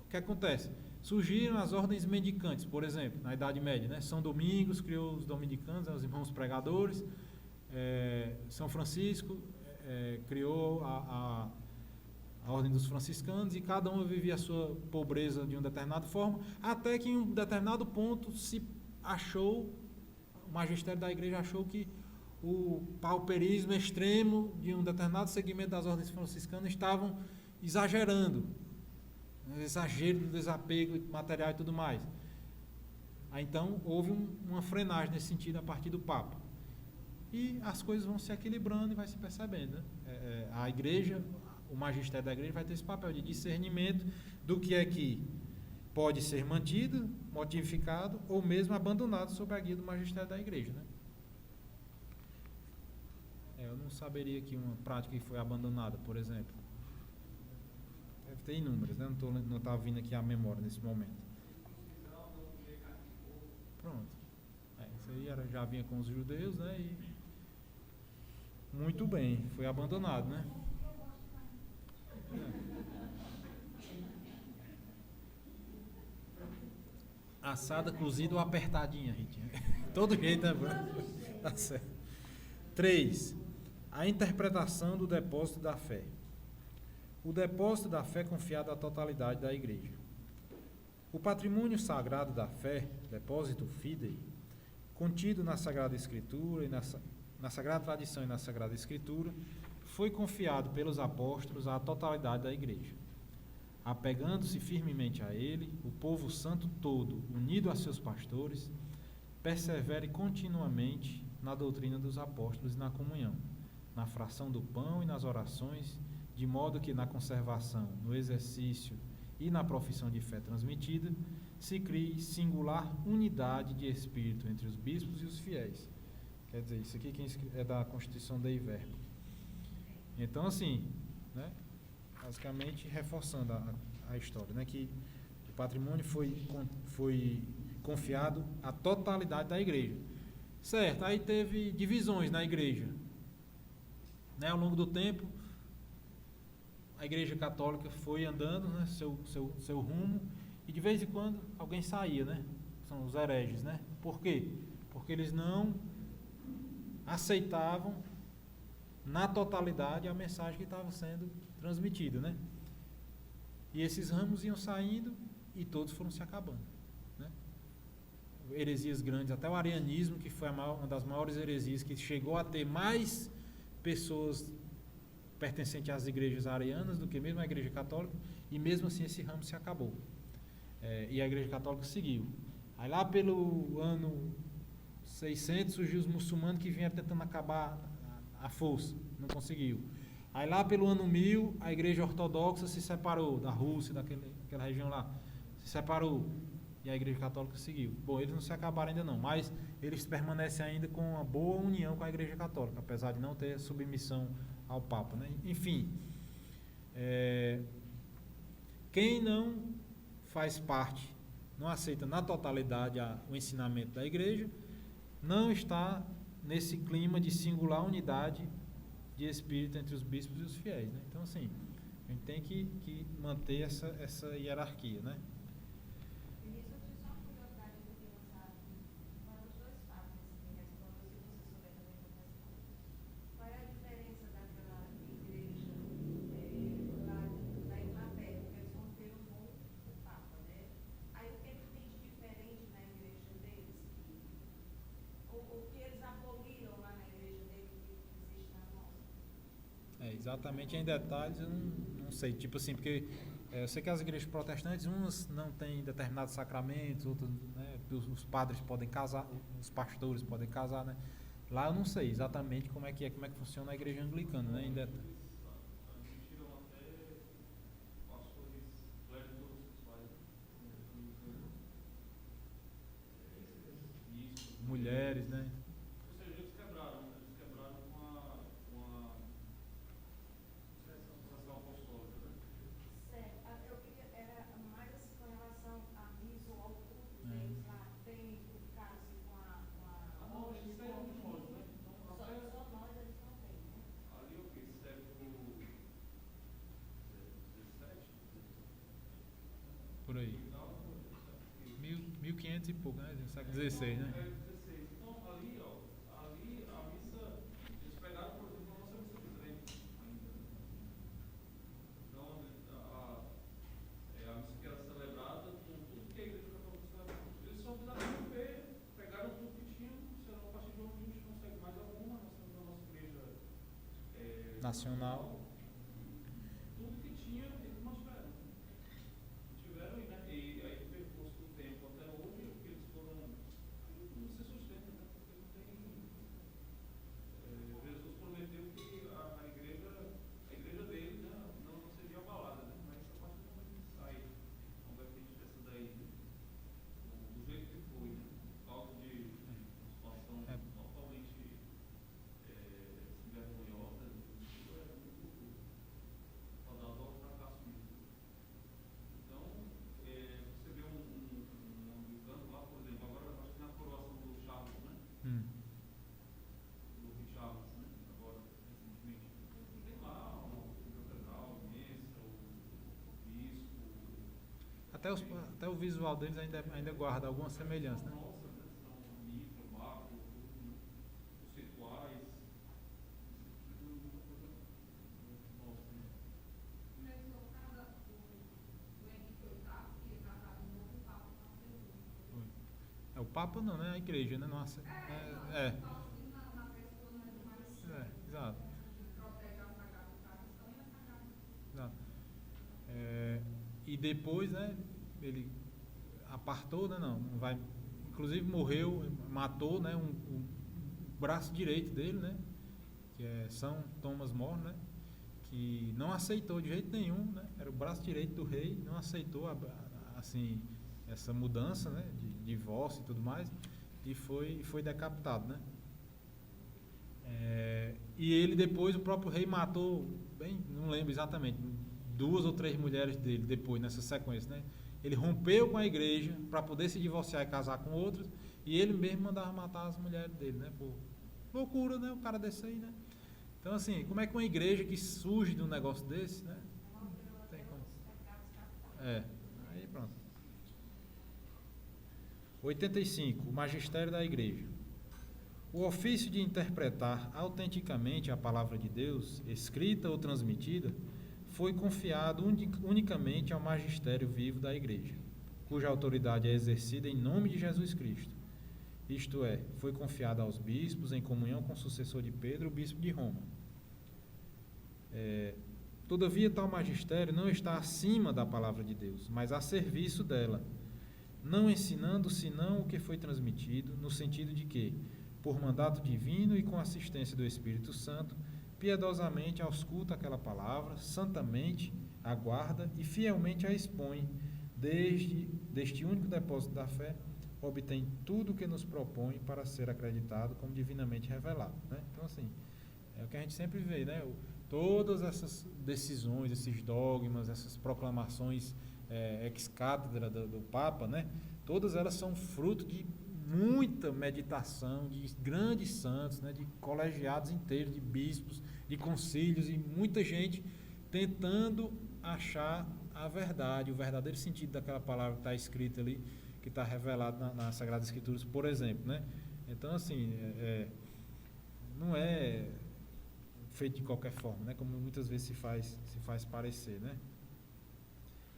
o que acontece? Surgiram as ordens mendicantes, por exemplo, na Idade Média, né? São Domingos criou os dominicanos, os irmãos pregadores, São Francisco criou a ordem dos franciscanos, e cada um vivia a sua pobreza de uma determinada forma, até que em um determinado ponto se achou, o magistério da igreja achou que o pauperismo extremo de um determinado segmento das ordens franciscanas estavam exagerando, exagero do desapego material e tudo mais. Aí então houve uma frenagem nesse sentido a partir do Papa. E as coisas vão se equilibrando e vai se percebendo, né? A igreja, o magistério da igreja vai ter esse papel de discernimento do que é que pode ser mantido, modificado ou mesmo abandonado sob a guia do magistério da igreja, né? Eu não saberia que uma prática que foi abandonada, por exemplo. Deve ter inúmeras, né? Não está vindo aqui à memória nesse momento. Pronto. Isso aí já vinha com os judeus, né? E muito bem, foi abandonado, né? Assada, cozida ou apertadinha, Ritinha. Todo jeito, né? Tá certo. 3. A interpretação do depósito da fé. O depósito da fé confiado à totalidade da igreja. O patrimônio sagrado da fé, depósito fidei, contido na Sagrada Escritura e na Sagrada Tradição e na Sagrada Escritura, foi confiado pelos apóstolos à totalidade da igreja. Apegando-se firmemente a ele, o povo santo todo, unido a seus pastores, persevere continuamente na doutrina dos apóstolos e na comunhão, na fração do pão e nas orações, de modo que na conservação, no exercício e na profissão de fé transmitida, se crie singular unidade de espírito entre os bispos e os fiéis. Quer dizer, isso aqui é da Constituição Dei Verbum. Então, assim, né, basicamente reforçando a história, né, que o patrimônio foi confiado à totalidade da igreja. Certo, aí teve divisões na igreja, né, ao longo do tempo. A igreja católica foi andando, né, seu rumo, e de vez em quando alguém saía, né? São os hereges, né? Por quê? Porque eles não aceitavam na totalidade a mensagem que estava sendo transmitida, né? E esses ramos iam saindo e todos foram se acabando, né? Heresias grandes, até o arianismo, que foi uma das maiores heresias, que chegou a ter mais pessoas pertencentes às igrejas arianas do que mesmo a igreja católica, e mesmo assim esse ramo se acabou. E a igreja católica seguiu. Aí lá pelo ano 600 surgiu os muçulmanos que vieram tentando acabar a força, não conseguiu. Aí lá pelo ano 1000 a igreja ortodoxa se separou da Rússia, daquela região lá, se separou, e a igreja católica seguiu. Bom, eles não se acabaram ainda não, mas eles permanecem ainda com uma boa união com a igreja católica, apesar de não ter submissão ao Papa, né? Enfim, quem não faz parte, não aceita na totalidade o ensinamento da igreja, não está nesse clima de singular unidade de espírito entre os bispos e os fiéis, né? Então, assim, a gente tem que manter essa hierarquia, né? Ministro, eu tinha só uma curiosidade que eu tenho lançado para os dois fatos que me respondam, se você souber também vou responder. Qual é a diferença daquela igreja lá da Inglaterra, que eles romperam com o Papa, né? Aí o que é que tem de diferente na igreja deles? O que eles aboliram lá na igreja deles que existe na nossa? Exatamente em detalhes eu não sei, tipo assim, porque eu sei que as igrejas protestantes, umas não têm determinados sacramentos, outras, né, os padres podem casar, os pastores podem casar, né? Lá eu não sei exatamente como é que funciona a igreja anglicana, né? Em detalhes. Mulheres, né? Ou seja, eles quebraram uma 1500 e pouco, né? Século XVI, né? É 16. Então, ali, ó, ali a missa, eles pegaram, por exemplo, a nossa missa de trem ainda. Então, a missa que era celebrada com tudo que a igreja católica celebrava. Eles só fizeram romper, pegaram tudo que tinham, sei lá, a partir de hoje a gente não segue mais alguma, nós temos a nossa igreja Nacional. tudo que tinha, eles mantiveram. Tiveram, e aí percurso do tempo até hoje, o que eles foram, não se sustenta, né? Porque não tem. Jesus prometeu que a igreja dele, né, não seria abalada, né? Mas a partir do momento que sai completamente dessa daí, né? Do jeito que foi, né? Por causa de uma situação totalmente vergonhosa, isso é muito fadado ao fracasso mesmo. Então, você vê um anglicano lá, por exemplo, agora acho que na coroação do Charles, né? Do rei Charles, né? Agora, recentemente. Tem lá uma catedral imensa, o bispo. Até o visual deles ainda guarda alguma semelhança, né? Nossa, né? São mitra, barco, tudo, né? Os rituais. Isso é uma coisa nossa, né? Mas no caso, o Henrique VIII, que ia casar de novo, o Papa não aceitou. É o Papa não, né? A igreja, né? Nossa. Fala assim na pessoa, né, do mais Exato. que protege a sagrada tradição e a sagrada. Exato. E depois, né? Ele apartou, né? Não vai. Inclusive morreu, matou, né? O braço direito dele, né? Que é São Thomas More, né? Que não aceitou de jeito nenhum, né? Era o braço direito do rei, não aceitou assim essa mudança, né? De divórcio e tudo mais, e foi decapitado, né? E ele depois, o próprio rei matou, bem, não lembro exatamente, 2 ou 3 mulheres dele depois nessa sequência, né? Ele rompeu com a igreja para poder se divorciar e casar com outros, e ele mesmo mandava matar as mulheres dele, né? Por loucura, né? O cara desse aí, né? Então, assim, como é que uma igreja que surge de um negócio desse, né? Não tem como. Aí pronto. 85. O magistério da igreja. O ofício de interpretar autenticamente a palavra de Deus, escrita ou transmitida, foi confiado unicamente ao magistério vivo da igreja, cuja autoridade é exercida em nome de Jesus Cristo. Isto é, foi confiado aos bispos em comunhão com o sucessor de Pedro, o bispo de Roma. Todavia, tal magistério não está acima da palavra de Deus, mas a serviço dela, não ensinando senão o que foi transmitido, no sentido de que, por mandato divino e com assistência do Espírito Santo, piedosamente ausculta aquela palavra, santamente aguarda e fielmente a expõe, deste único depósito da fé, obtém tudo o que nos propõe para ser acreditado como divinamente revelado, né? Então, assim, é o que a gente sempre vê, né? Todas essas decisões, esses dogmas, essas proclamações ex-cátedra do Papa, né? Todas elas são fruto de muita meditação de grandes santos, né? De colegiados inteiros, de bispos, de concílios e muita gente tentando achar a verdade, o verdadeiro sentido daquela palavra que está escrita ali, que está revelado nas Sagradas Escrituras, por exemplo, né? Então, assim, não é feito de qualquer forma, né? Como muitas vezes se faz parecer, né?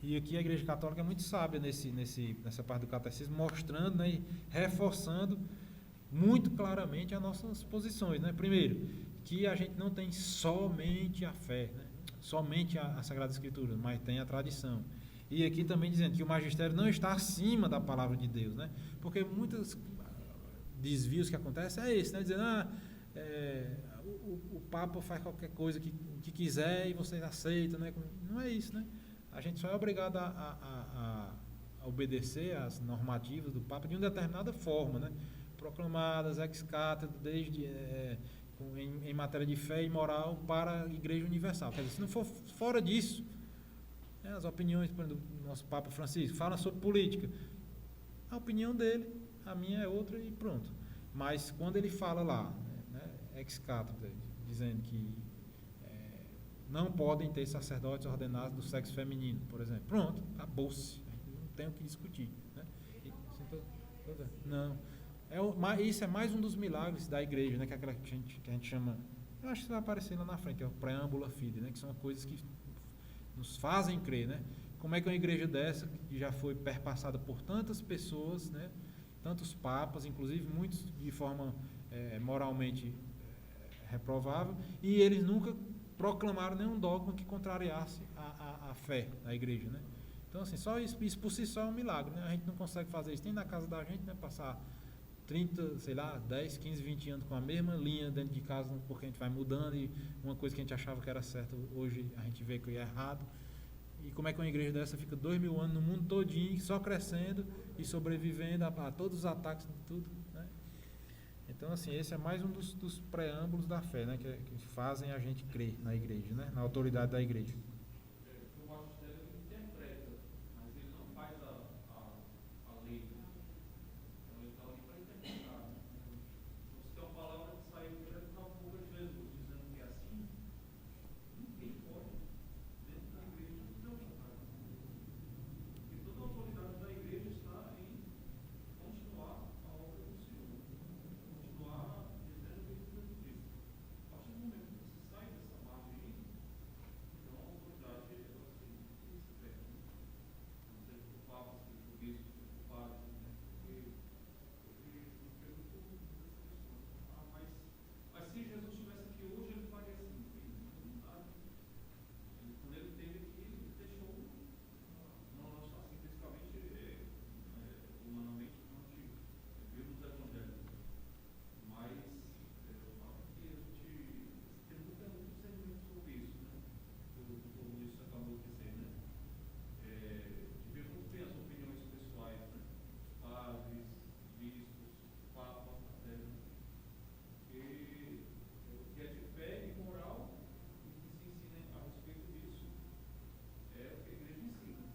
E aqui a Igreja Católica é muito sábia nessa parte do catecismo, mostrando, né, e reforçando muito claramente as nossas posições, né? Primeiro, que a gente não tem somente a fé, né? Somente a Sagrada Escritura, mas tem a tradição. E aqui também dizendo que o magistério não está acima da palavra de Deus, né? Porque muitos desvios que acontecem é esse, né? Dizendo, o Papa faz qualquer coisa que quiser e vocês aceitam, né? Não é isso, né? A gente só é obrigado a obedecer às normativas do Papa de uma determinada forma, né? Proclamadas ex-cátedra desde em matéria de fé e moral para a Igreja Universal. Quer dizer, se não for fora disso, as opiniões, por exemplo, do nosso Papa Francisco fala sobre política, a opinião dele, a minha é outra e pronto. Mas quando ele fala lá, né, ex-cátedra, dizendo que não podem ter sacerdotes ordenados do sexo feminino, por exemplo. Pronto, acabou-se. Não tem o que discutir, né? Não. Isso é mais um dos milagres da igreja, né? Que é aquela que a gente chama. Eu acho que vai aparecer lá na frente, é o preâmbula fide, né? Que são coisas que nos fazem crer, né? Como é que uma igreja dessa, que já foi perpassada por tantas pessoas, né? Tantos papas, inclusive muitos de forma moralmente reprovável, e eles nunca proclamaram nenhum dogma que contrariasse a fé da igreja, né? Então, assim, só isso por si só é um milagre, né? A gente não consegue fazer isso nem na casa da gente, né? Passar 30, sei lá, 10, 15, 20 anos com a mesma linha dentro de casa, porque a gente vai mudando e uma coisa que a gente achava que era certa, hoje a gente vê que é errado. E como é que uma igreja dessa fica 2000 anos no mundo todinho, só crescendo e sobrevivendo a todos os ataques de tudo, né? Então, assim, esse é mais um dos preâmbulos da fé, né? Que fazem a gente crer na igreja, né? Na autoridade da igreja. O magistério ele interpreta, mas ele não faz a lei. Então ele está ali para interpretar. Né? Então, se tem uma palavra que saiu direto da boca de Jesus dizendo que é assim, ninguém pode, dentro da igreja, dizer o contrário. Porque toda a autoridade da igreja está em continuar a obra do Senhor, continuar dizendo o que Jesus disse. A partir do momento que você sai dessa margem aí, então a autoridade ela se perde. Não seja por papas, seja por bispos, seja por padres, né? Porque me perguntou dessa questão. Mas se Jesus estivesse aqui hoje, ele faria assim. Não dá. Quando ele teve aqui, ele deixou, não assim fisicamente, humanamente, não antigo. Ele viu nos evangelhos. Mas eu falo que a gente tem muito discernimento sobre isso, né? Como isso acabou de dizer, né? De ver muito bem as opiniões pessoais, né? Os padres, bispos, papa, até, né? Porque o que é de fé e moral e que se ensina a respeito disso é o que a igreja ensina.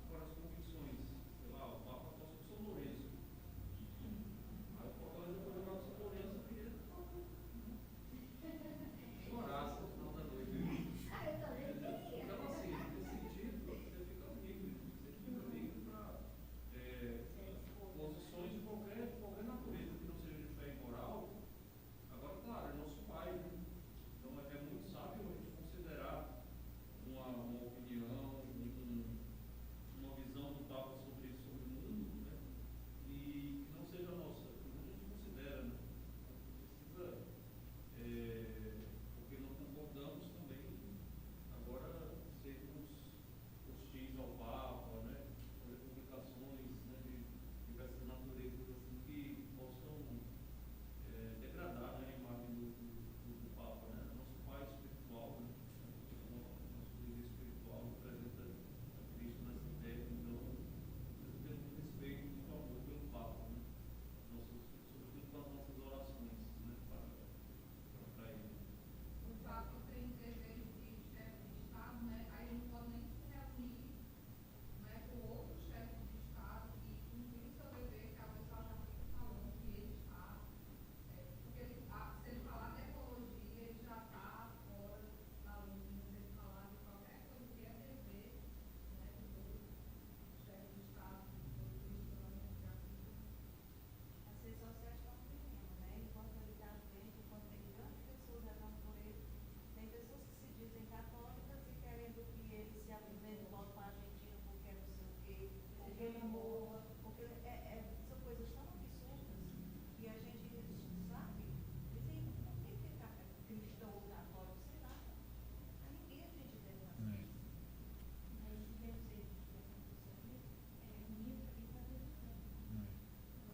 Agora, as convicções, sei lá, o Papa gosta de São Lourenço. Aí o Papa leva para jogar São Lourenço e ele chorar no final da noite. Ah, eu também queria. Então, assim, nesse sentido, você fica livre para posições de qualquer natureza que não seja de fé e moral. Agora, claro, é nosso pai, né? Então é muito sábio a gente considerar uma opinião, uma visão do Papa sobre o mundo, né? E que não seja nossa, que a gente considera, né? Precisa, porque não concordamos também, agora sermos hostis ao Papa, né? Fazer publicações, né? De diversas naturezas assim que possam degradar, né, a imagem do Papa, né? Nosso pai espiritual, né? Nosso líder espiritual representa a Cristo nessa terra, então temos muito respeito e muito amor pelo Papa, né? Sobretudo com as nossas orações, né? Para ele. O Papa tem desejo de chefe de Estado, né? Aí ele não pode nem se reunir, né, com outros chefes de Estado e cumprir o seu dever, que a pessoa já fica falando que ele está. Porque se ele falar de ecologia, ele já está fora da linha. Se ele falar de qualquer coisa que é dever, né, de todo chefe de Estado, de todo cristão, já fica. As redes sociais estão opinião, né? Enquanto ele está vendo, enquanto tem grandes pessoas rezando por ele, tem pessoas que se dizem católicas e querendo que ele se apresente logo para a Argentina porque é não sei o quê, porque ele morra, porque são coisas tão absurdas que a gente sabe, dizem, não tem que ficar cristão ou católico, sei lá. A ninguém a gente deve fazer isso. Mas se deve ser unido e fazer o bem.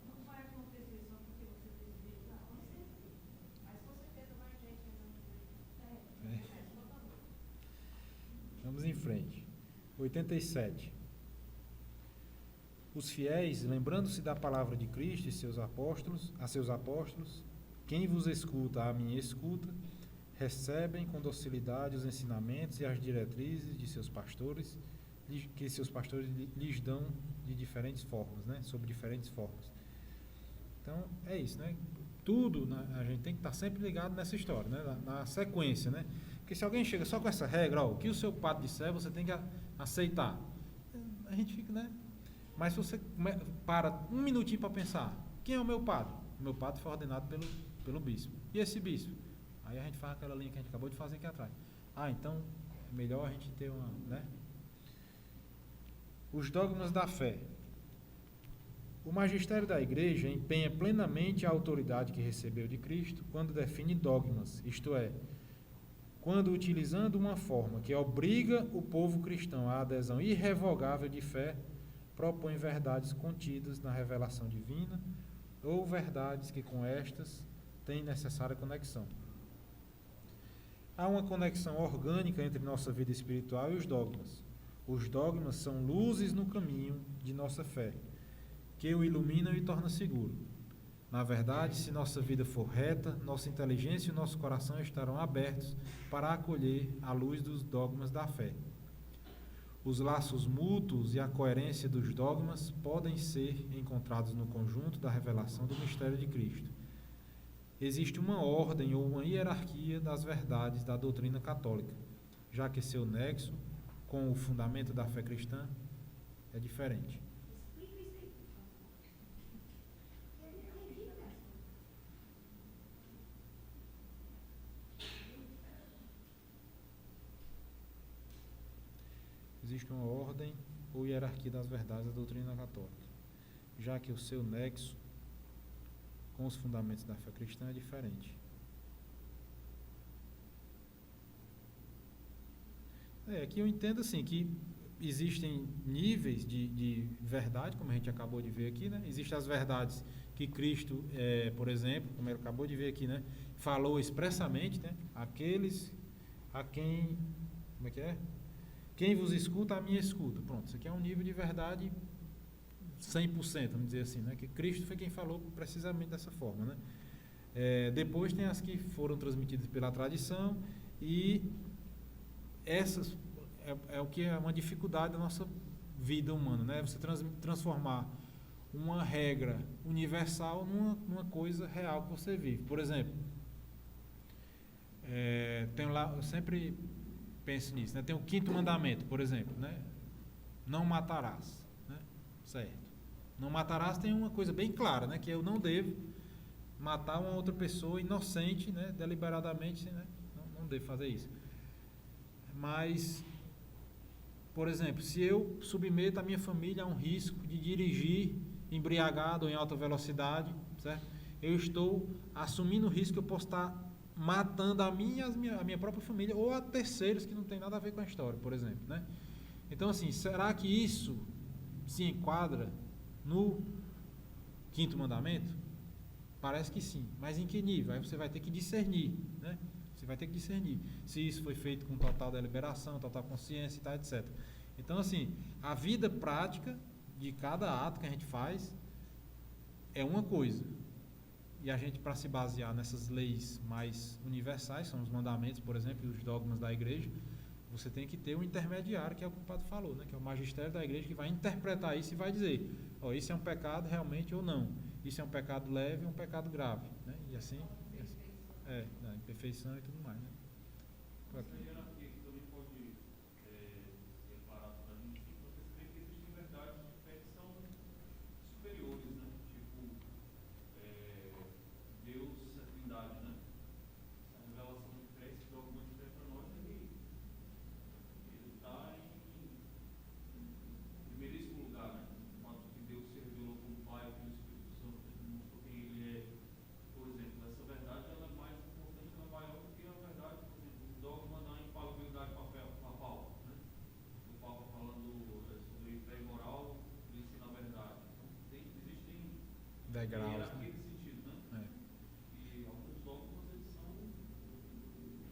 Não vai acontecer só porque você deseja, não, com certeza. Mas com certeza mais gente rezando por ele. Por favor. Vamos em frente. 87. Os fiéis, lembrando-se da palavra de Cristo e seus apóstolos, quem vos escuta, a mim escuta, recebem com docilidade os ensinamentos e as diretrizes de seus pastores, que seus pastores lhes dão de diferentes formas, né? Sob diferentes formas. Então, é isso, né? Tudo, né? A gente tem que estar sempre ligado nessa história, né? Na sequência, né? Porque se alguém chega só com essa regra, ó, o que o seu padre disser, você tem que aceitar. A gente fica, né? Mas se você para um minutinho para pensar, quem é o meu padre? O meu padre foi ordenado pelo bispo. E esse bispo? Aí a gente faz aquela linha que a gente acabou de fazer aqui atrás. Então é melhor a gente ter uma, né? Os dogmas da fé. O magistério da Igreja empenha plenamente a autoridade que recebeu de Cristo quando define dogmas, isto é, quando, utilizando uma forma que obriga o povo cristão à adesão irrevogável de fé, propõe verdades contidas na revelação divina ou verdades que com estas têm necessária conexão. Há uma conexão orgânica entre nossa vida espiritual e os dogmas. Os dogmas são luzes no caminho de nossa fé, que o iluminam e tornam seguro. Na verdade, se nossa vida for reta, nossa inteligência e nosso coração estarão abertos para acolher a luz dos dogmas da fé. Os laços mútuos e a coerência dos dogmas podem ser encontrados no conjunto da revelação do mistério de Cristo. Existe uma ordem ou uma hierarquia das verdades da doutrina católica, já que seu nexo com o fundamento da fé cristã é diferente. Existe uma ordem ou hierarquia das verdades da doutrina católica, já que o seu nexo com os fundamentos da fé cristã é diferente. Aqui eu entendo assim, que existem níveis de verdade, como a gente acabou de ver aqui, né? Existem as verdades que Cristo, por exemplo, como ele acabou de ver aqui, né? Falou expressamente, né? Aqueles a quem, como é que é? Quem vos escuta, a minha escuta. Pronto, isso aqui é um nível de verdade 100%, vamos dizer assim, né? Que Cristo foi quem falou precisamente dessa forma, né? Depois tem as que foram transmitidas pela tradição, e essas é o que é uma dificuldade da nossa vida humana, né? Você transformar uma regra universal numa coisa real que você vive. Por exemplo, eu sempre penso nisso, né? Tem o 5º mandamento, por exemplo, né? Não matarás, né? Certo. Não matarás tem uma coisa bem clara, né? Que eu não devo matar uma outra pessoa inocente, né? Deliberadamente, né? Não devo fazer isso. Mas, por exemplo, se eu submeto a minha família a um risco de dirigir embriagado ou em alta velocidade, certo? Eu estou assumindo o risco que eu posso estar matando a minha própria família ou a terceiros que não tem nada a ver com a história, por exemplo, né? Então, assim, será que isso se enquadra no 5º mandamento? Parece que sim, mas em que nível? Aí você vai ter que discernir, né? Você vai ter que discernir se isso foi feito com total deliberação, total consciência e tal, etc. Então, assim, a vida prática de cada ato que a gente faz é uma coisa. E a gente, para se basear nessas leis mais universais, são os mandamentos, por exemplo, e os dogmas da igreja, você tem que ter um intermediário, que é o que o padre falou, né? Que é o magistério da igreja, que vai interpretar isso e vai dizer, isso é um pecado realmente ou não. Isso é um pecado leve ou um pecado grave, né? E assim, da imperfeição e tudo mais, né? Essa hierarquia que também pode ser parada para a gente, vocês creem que existem verdades de fé que são superiores, né? Tipo, Deus é trindade, né? A revelação de fé, esse dogma de fé para nós, ele está em primeiríssimo lugar, né? O fato de que Deus se revelou como Pai, Filho e Espírito Santo, ele mostrou quem ele é. Por exemplo, essa verdade ela é mais importante, ela é maior do que a verdade, por exemplo, o dogma da infalibilidade papal, né? O Papa falando sobre fé e moral, ele ensina a verdade. Então, existem Degraus, hierarquia né? nesse sentido, né? E alguns dogmas eles são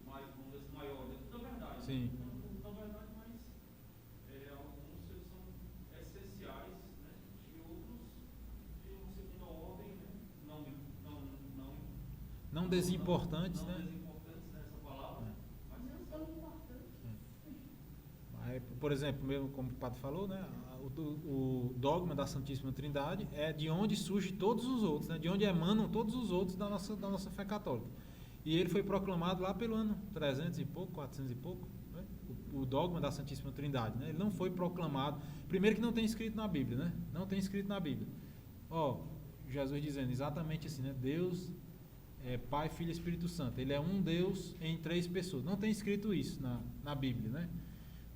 mais, vamos dizer, maiores dentro da verdade. Sim. Né? Então, na verdade, mas alguns eles são essenciais, né? E outros de uma segunda ordem, né? Não desimportantes, não né? desimportantes nessa palavra, mas Não tão importante. Por exemplo, mesmo como o padre falou, né? O dogma da Santíssima Trindade é de onde surgem todos os outros, né? De onde emanam todos os outros da nossa fé católica. E ele foi proclamado lá pelo ano 300 e pouco, 400 e pouco, né? o dogma da Santíssima Trindade, né? Ele não foi proclamado. Primeiro que não tem escrito na Bíblia, né? Não tem escrito na Bíblia. Jesus dizendo exatamente assim, né? Deus é Pai, Filho e Espírito Santo. Ele é um Deus em 3 pessoas. Não tem escrito isso na Bíblia, né?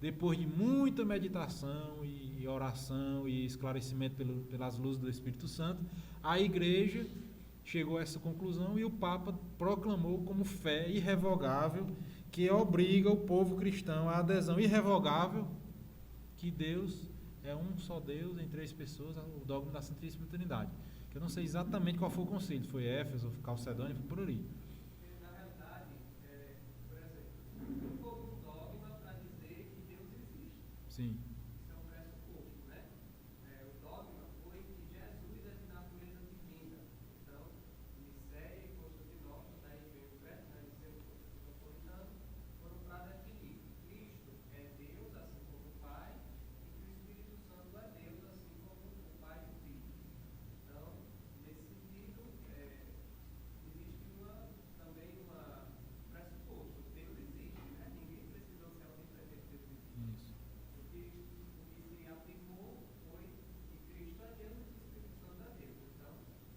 Depois de muita meditação e oração e esclarecimento pelas luzes do Espírito Santo, a igreja chegou a essa conclusão e o Papa proclamou como fé irrevogável que obriga o povo cristão à adesão irrevogável que Deus é um só Deus em 3 pessoas, o dogma da Santíssima Trindade. Que eu não sei exatamente qual foi o concílio, foi Éfeso, Calcedônia, foi por ali. Na realidade, por exemplo, não foi um dogma para dizer que Deus existe. Sim. Isso é um pressuposto, né? O dogma foi que Jesus é de natureza divina. Então, Nicéia e Constantinopla, daí veio o credo, né? Niceu e Constantinopolitano, foram para definir que Cristo é Deus, assim como o Pai, e que o Espírito Santo é Deus, assim como o Pai e o Filho. Então, nesse sentido, existe também uma pressuposto. Deus existe, né? Ninguém precisa ser alguém para dizer que Deus existe. Isso. O que se afirmou foi que Cristo é Deus e que o Espírito Santo é Deus. Então,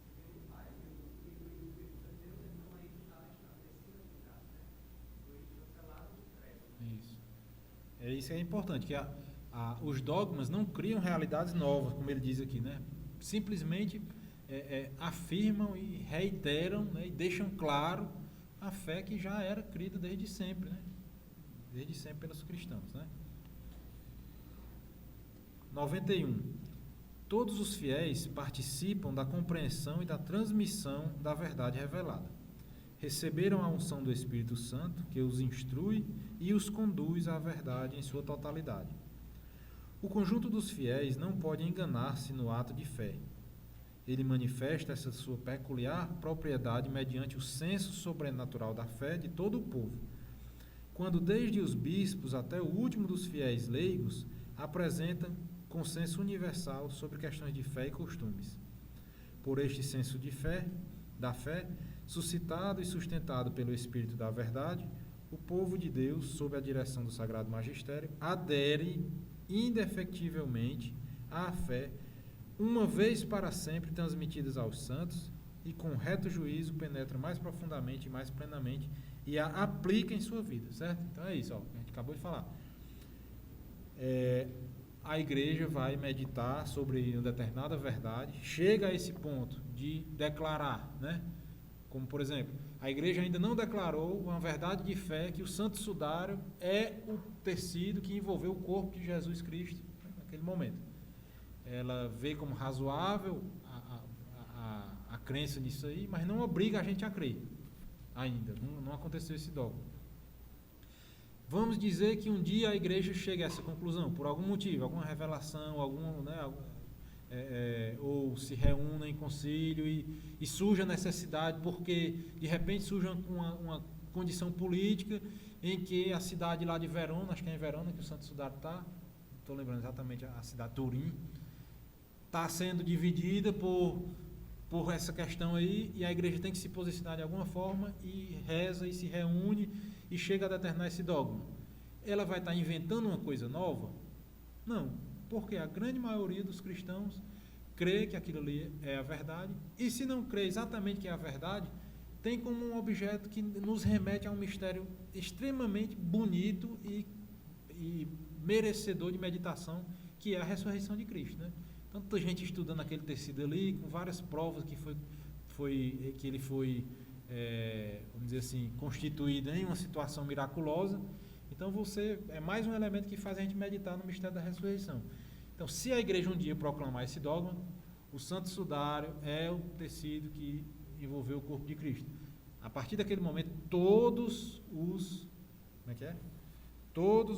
se tem o Pai, o Filho e o Espírito é Deus, então aí está estabelecida a unidade, né? Foi cancelado o credo. Isso. Isso que é importante, que os dogmas não criam realidades novas, como ele diz aqui, né? Simplesmente afirmam e reiteram, né? E deixam claro a fé que já era crida desde sempre, né? Desde sempre pelos cristãos, né? 91. Todos os fiéis participam da compreensão e da transmissão da verdade revelada. Receberam a unção do Espírito Santo, que os instrui e os conduz à verdade em sua totalidade. O conjunto dos fiéis não pode enganar-se no ato de fé. Ele manifesta essa sua peculiar propriedade mediante o senso sobrenatural da fé de todo o povo, quando desde os bispos até o último dos fiéis leigos apresentam consenso universal sobre questões de fé e costumes. Por este senso de fé, da fé, suscitado e sustentado pelo Espírito da verdade, o povo de Deus, sob a direção do Sagrado Magistério, adere indefectivelmente à fé, uma vez para sempre transmitidas aos santos, e com reto juízo penetra mais profundamente e mais plenamente e a aplica em sua vida, certo? Então é isso, a gente acabou de falar. A igreja vai meditar sobre uma determinada verdade, chega a esse ponto de declarar, né? Como, por exemplo, a igreja ainda não declarou uma verdade de fé que o santo sudário é o tecido que envolveu o corpo de Jesus Cristo naquele momento. Ela vê como razoável a crença nisso aí, mas não obriga a gente a crer ainda. Não aconteceu esse dogma. Vamos dizer que um dia a igreja chegue a essa conclusão, por algum motivo, alguma revelação, ou se reúna em concílio e surja a necessidade, porque de repente surge uma condição política em que a cidade lá de Verona, acho que é em Verona que o Santo Sudário está, não estou lembrando exatamente a cidade de Turim, está sendo dividida por essa questão aí, e a igreja tem que se posicionar de alguma forma e reza e se reúne e chega a determinar esse dogma. Ela vai estar inventando uma coisa nova? Não, porque a grande maioria dos cristãos crê que aquilo ali é a verdade, e se não crê exatamente que é a verdade, tem como um objeto que nos remete a um mistério extremamente bonito e merecedor de meditação, que é a ressurreição de Cristo, né? Tanta gente estudando aquele tecido ali, com várias provas que ele foi, vamos dizer assim, constituído em uma situação miraculosa. Então é mais um elemento que faz a gente meditar no mistério da ressurreição. Então, se a igreja um dia proclamar esse dogma, o santo sudário é o tecido que envolveu o corpo de Cristo. A partir daquele momento, todos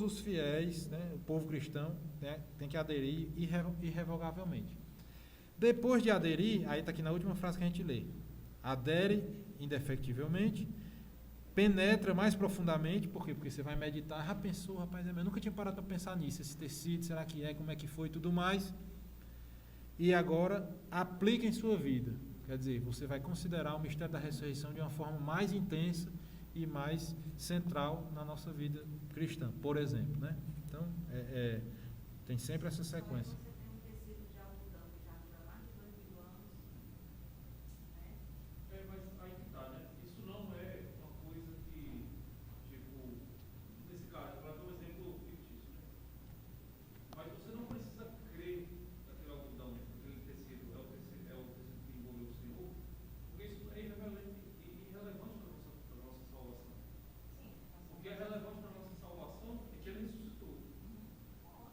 os fiéis, né, o povo cristão, né, tem que aderir irrevogavelmente. Depois de aderir, aí está aqui na última frase que a gente lê, adere indefectivelmente, penetra mais profundamente, por quê? Porque você vai meditar, já pensou, rapaz, eu nunca tinha parado para pensar nisso, esse tecido, será que é, como é que foi, tudo mais, e agora aplica em sua vida, quer dizer, você vai considerar o mistério da ressurreição de uma forma mais intensa e mais central na nossa vida cristã, por exemplo, né? Então, tem sempre essa sequência. Você tem um tecido de algodão que já dura mais de 2000 anos, né? Mas aí que tá, né? Isso não é uma coisa que, tipo, nesse caso, para dar um exemplo fictício, né? Mas você não precisa crer naquele algodão, naquele tecido, é o tecido que envolveu o Senhor, porque isso é irrelevante para a nossa salvação. Sim, O que é relevante para a nossa salvação é que ele ressuscitou.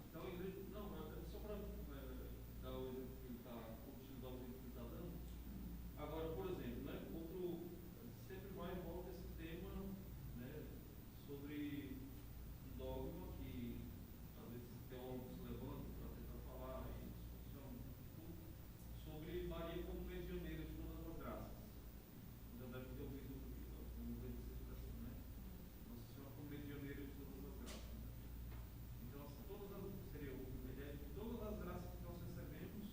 Então, a igreja, não, só para dar o exemplo que ele está, continuar o exemplo que ele está dando. Agora, por exemplo, né, sempre vai e volta esse tema, né, sobre um dogma que às vezes teólogos levantam para tentar falar e discussão, sobre Maria como medianeira de todas as graças. Já deve ter ouvido alguma vez essa expressão, né? Nossa Senhora como medianeira de todas as graças. Então, assim, seria a ideia de todas as graças que nós recebemos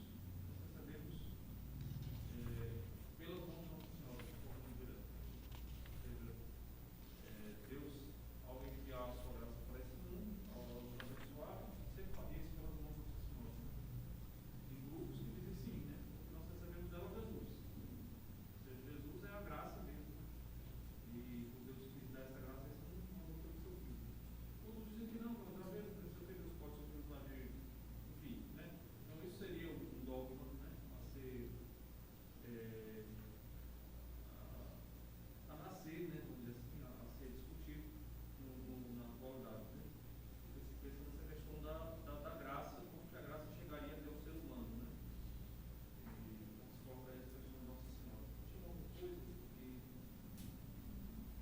pelas mãos de Nossa Senhora, de forma direta. Ou seja, Deus, ao enviar a sua graça para esse mundo, ao nos abençoar, sempre faria isso pelas mãos de Nossa Senhora. Né? Tem grupos que dizem sim, né? Porque nós recebemos dela Jesus. Ou seja, Jesus é a graça mesmo. E o Deus que dá essa graça é esse mundo, não pelo seu filho. Outros dizem que não, outra vez, o seu filho pode sofrer o navio, enfim, né? Então isso seria um dogma, né? A ser a nascer, né? Vamos dizer assim, a ser discutido na atualidade, né? Porque se pensa nessa questão da graça, como que a graça chegaria até o ser humano, né? E como se coloca essa questão de Nossa Senhora. Tinha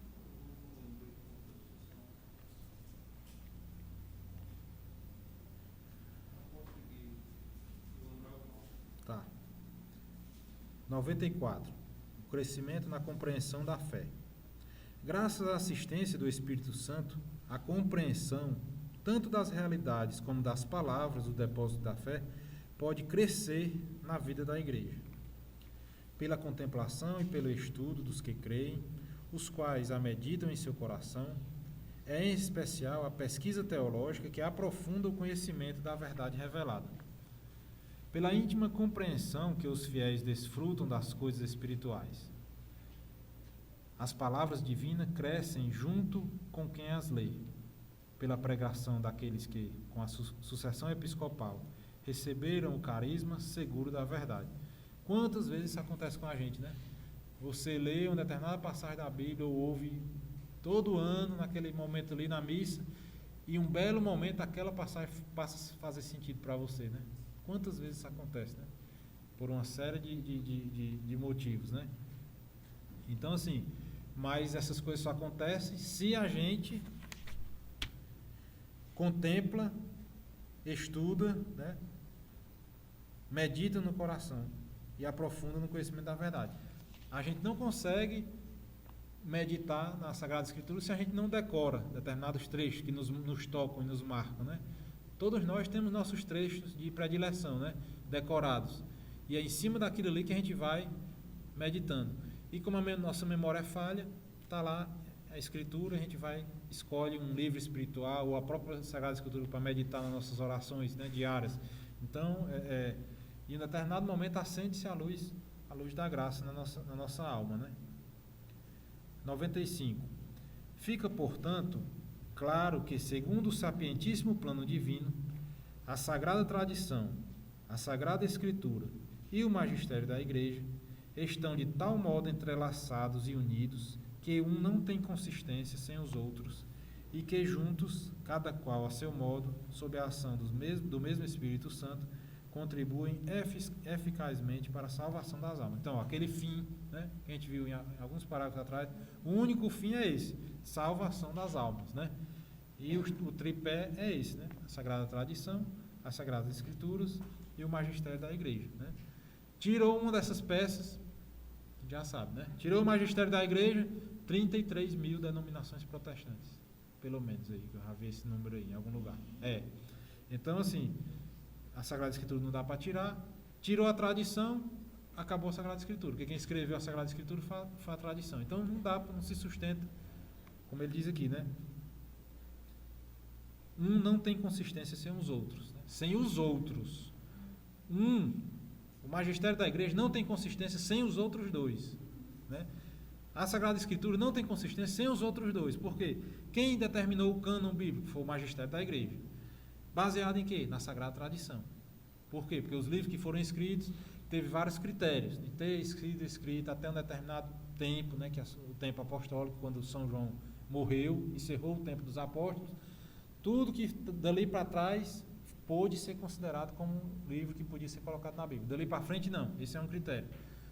alguma coisa que não lembrei da discussão. Não consegui lembrar o nome. Tá. 94. O crescimento na compreensão da fé. Graças à assistência do Espírito Santo, a compreensão, tanto das realidades como das palavras do depósito da fé, pode crescer na vida da igreja. Pela contemplação e pelo estudo dos que creem, os quais a meditam em seu coração, é em especial a pesquisa teológica que aprofunda o conhecimento da verdade revelada. Pela íntima compreensão que os fiéis desfrutam das coisas espirituais. As palavras divinas crescem junto com quem as lê, pela pregação daqueles que, com a sucessão episcopal, receberam o carisma seguro da verdade. Quantas vezes isso acontece com a gente, né? Você lê uma determinada passagem da Bíblia ou ouve todo ano, naquele momento ali na missa, e um belo momento aquela passagem passa a fazer sentido para você, né? Quantas vezes isso acontece, né? Por uma série de motivos, né? Então, assim, mas essas coisas só acontecem se a gente contempla, estuda, né? Medita no coração e aprofunda no conhecimento da verdade. A gente não consegue meditar na Sagrada Escritura se a gente não decora determinados trechos que nos tocam e nos marcam, né? Todos nós temos nossos trechos de predileção, né? Decorados. E é em cima daquilo ali que a gente vai meditando. E como a nossa memória é falha, está lá a Escritura, a gente escolhe um livro espiritual ou a própria Sagrada Escritura para meditar nas nossas orações, né, diárias. Então, em um determinado momento acende-se a luz da graça na nossa alma, né? 95. Fica, portanto, claro que, segundo o sapientíssimo plano divino, a Sagrada Tradição, a Sagrada Escritura e o Magistério da Igreja estão de tal modo entrelaçados e unidos que um não tem consistência sem os outros e que juntos, cada qual a seu modo, sob a ação do mesmo Espírito Santo, contribuem eficazmente para a salvação das almas. Então, aquele fim, né, que a gente viu em alguns parágrafos atrás, o único fim é esse, salvação das almas, né? E o tripé é esse, né? A Sagrada Tradição, as Sagradas Escrituras e o Magistério da Igreja, né? Tirou uma dessas peças, já sabe, né? Tirou o Magistério da Igreja, 33 mil denominações protestantes, pelo menos aí, que eu já vi esse número aí em algum lugar. Então, assim, a Sagrada Escritura não dá para tirar, tirou a tradição, acabou a Sagrada Escritura, porque quem escreveu a Sagrada Escritura foi a tradição. Então não se sustenta como ele diz aqui, né? Um não tem consistência sem os outros. Né? Sem os outros. O magistério da igreja não tem consistência sem os outros dois. Né? A Sagrada Escritura não tem consistência sem os outros dois. Por quê? Quem determinou o cânon bíblico foi o magistério da igreja. Baseado em quê? Na Sagrada Tradição. Por quê? Porque os livros que foram escritos teve vários critérios de ter sido escrito até um determinado tempo, né, que é o tempo apostólico, quando São João morreu, encerrou o tempo dos apóstolos. Tudo que dali para trás pôde ser considerado como um livro que podia ser colocado na Bíblia. Dali para frente, não. Esse é um critério.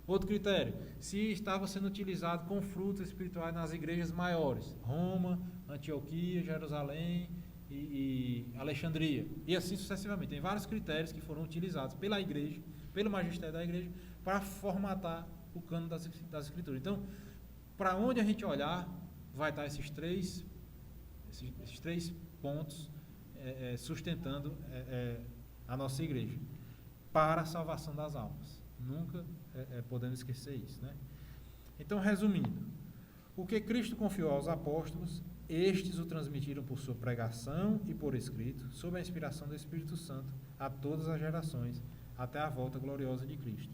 Outro critério, se estava sendo utilizado com frutos espirituais nas igrejas maiores, Roma, Antioquia, Jerusalém e Alexandria, e assim sucessivamente. Tem vários critérios que foram utilizados pela igreja, pelo magistério da igreja, para formatar o cânon das escrituras. Então, para onde a gente olhar, vai estar esses três pontos sustentando a nossa igreja, para a salvação das almas. Nunca podemos esquecer isso, né? Então, resumindo, o que Cristo confiou aos apóstolos, estes o transmitiram por sua pregação e por escrito, sob a inspiração do Espírito Santo, a todas as gerações, até a volta gloriosa de Cristo.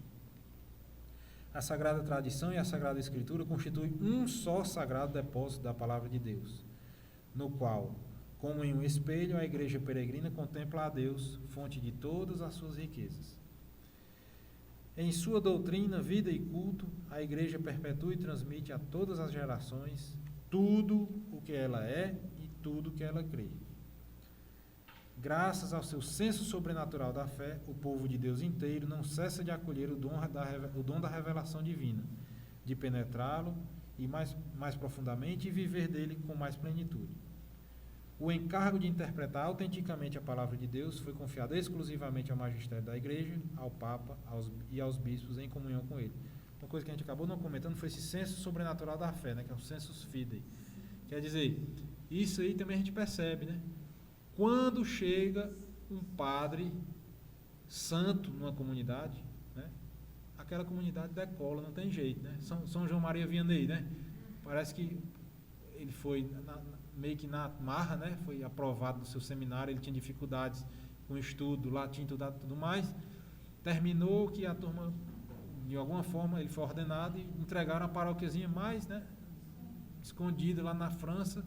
A Sagrada Tradição e a Sagrada Escritura constituem um só sagrado depósito da Palavra de Deus, no qual, como em um espelho, a igreja peregrina contempla a Deus, fonte de todas as suas riquezas. Em sua doutrina, vida e culto, a igreja perpetua e transmite a todas as gerações tudo o que ela é e tudo o que ela crê. Graças ao seu senso sobrenatural da fé, o povo de Deus inteiro não cessa de acolher o dom da revelação divina, de penetrá-lo e mais profundamente e viver dele com mais plenitude. O encargo de interpretar autenticamente a palavra de Deus foi confiado exclusivamente ao magistério da igreja, ao Papa e aos bispos em comunhão com ele. Uma coisa que a gente acabou não comentando foi esse senso sobrenatural da fé, né, que é o sensus fidei. Quer dizer, isso aí também a gente percebe, né? Quando chega um padre santo numa comunidade, né, aquela comunidade decola, não tem jeito, né? São João Maria Vianney, né? Parece que ele foi meio que na marra, né? Foi aprovado no seu seminário, ele tinha dificuldades com o estudo, latim, tudo mais. Terminou que a turma, de alguma forma, ele foi ordenado e entregaram a paróquiazinha mais, né, escondida lá na França,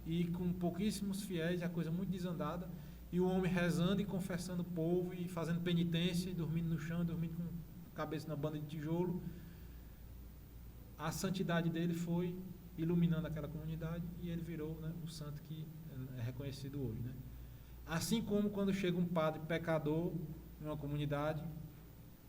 e com pouquíssimos fiéis, a coisa muito desandada, e o homem rezando e confessando o povo e fazendo penitência, e dormindo no chão, dormindo com a cabeça na banda de tijolo. A santidade dele foi iluminando aquela comunidade e ele virou, né, o santo que é reconhecido hoje, né? Assim como quando chega um padre pecador em uma comunidade,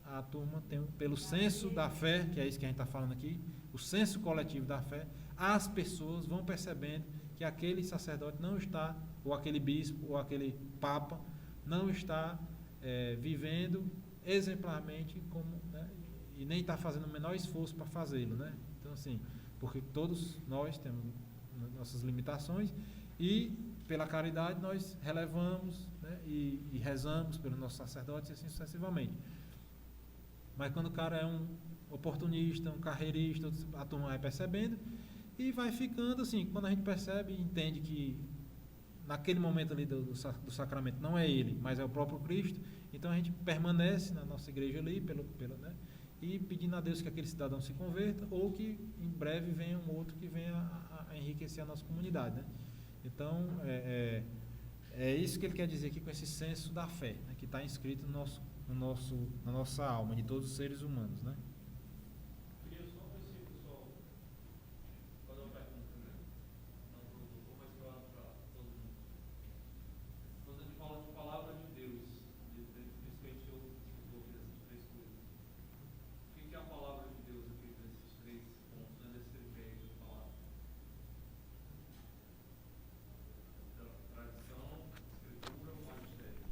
a turma tem, pelo senso da fé, que é isso que a gente está falando aqui, o senso coletivo da fé, as pessoas vão percebendo que aquele sacerdote não está, ou aquele bispo, ou aquele papa, não está vivendo exemplarmente como, né, e nem está fazendo o menor esforço para fazê-lo, né? Então, assim, porque todos nós temos nossas limitações e, pela caridade, nós relevamos, né, e rezamos pelos nossos sacerdotes e assim sucessivamente. Mas quando o cara é um oportunista, um carreirista, a turma vai percebendo e vai ficando assim. Quando a gente percebe e entende que naquele momento ali do sacramento não é ele, mas é o próprio Cristo, então a gente permanece na nossa igreja ali, né, e pedindo a Deus que aquele cidadão se converta ou que em breve venha um outro que venha a enriquecer a nossa comunidade, né? Então, é isso que ele quer dizer aqui com esse senso da fé, né, que está inscrito na nossa alma, de todos os seres humanos, né? Queria só ver se o pessoal fazer uma pergunta, né? Não para o doutor, mas para todo mundo. Quando a gente fala de palavra de Deus, principalmente eu estou aqui dessas três coisas, o que é a palavra de Deus aqui desses três pontos, né, desse tripé de palavra? Tradição, escritura ou magistério? O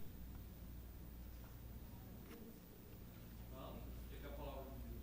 que é a palavra de Deus?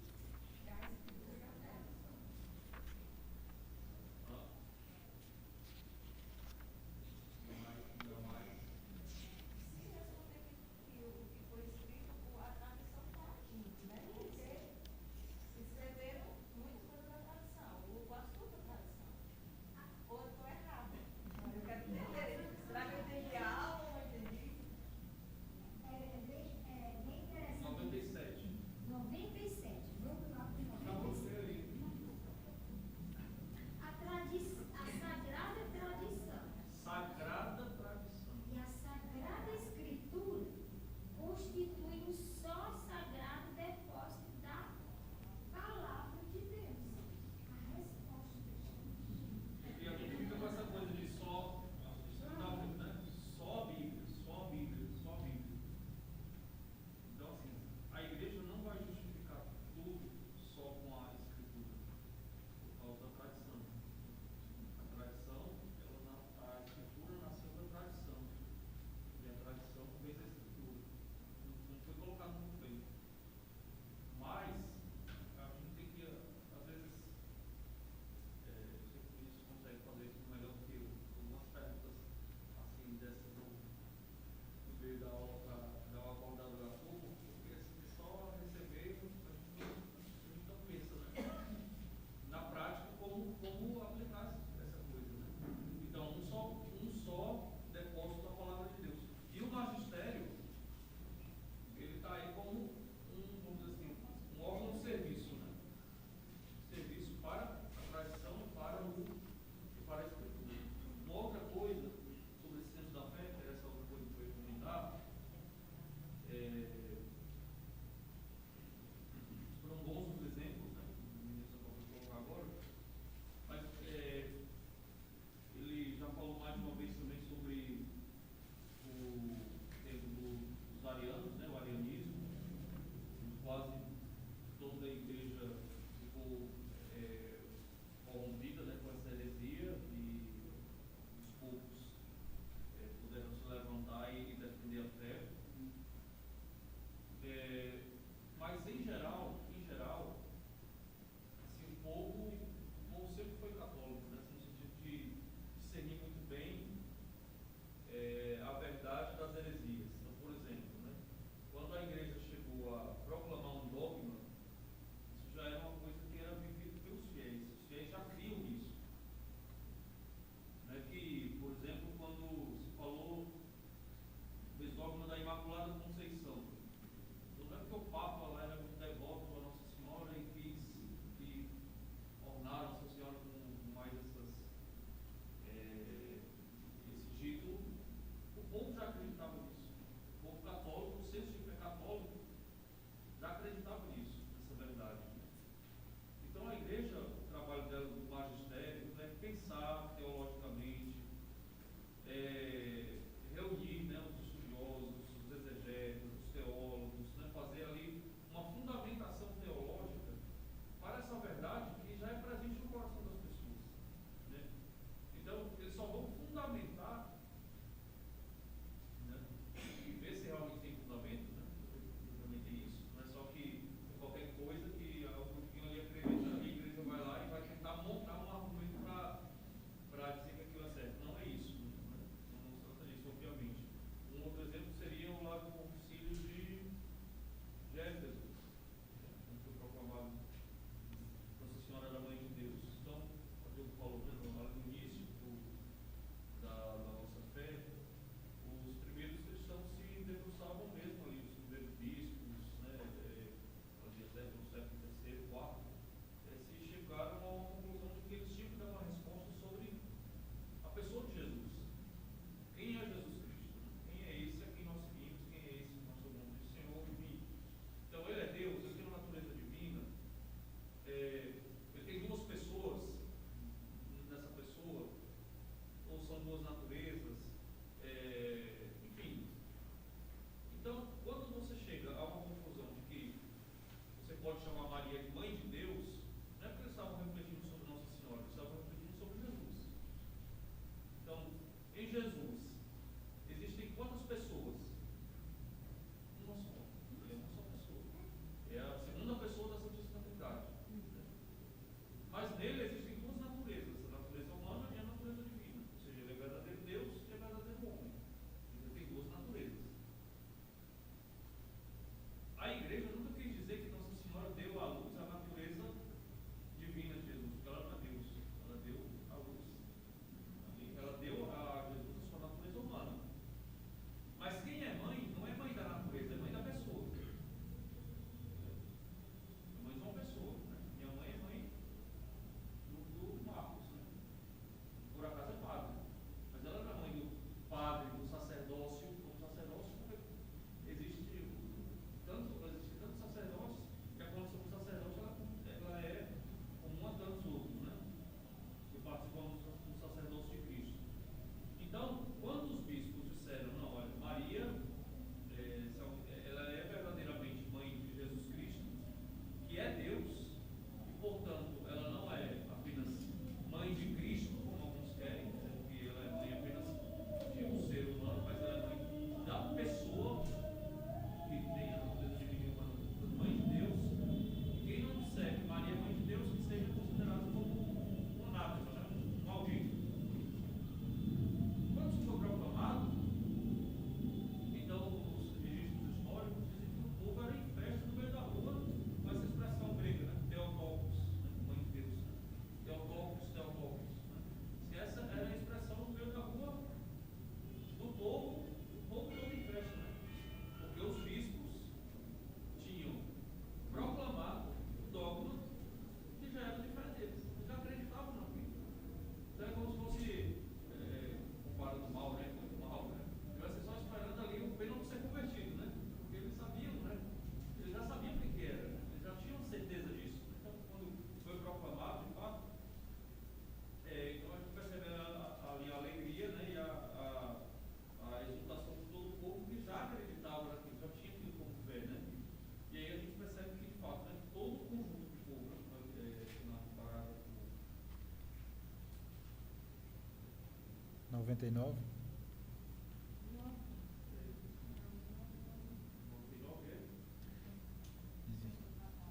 99.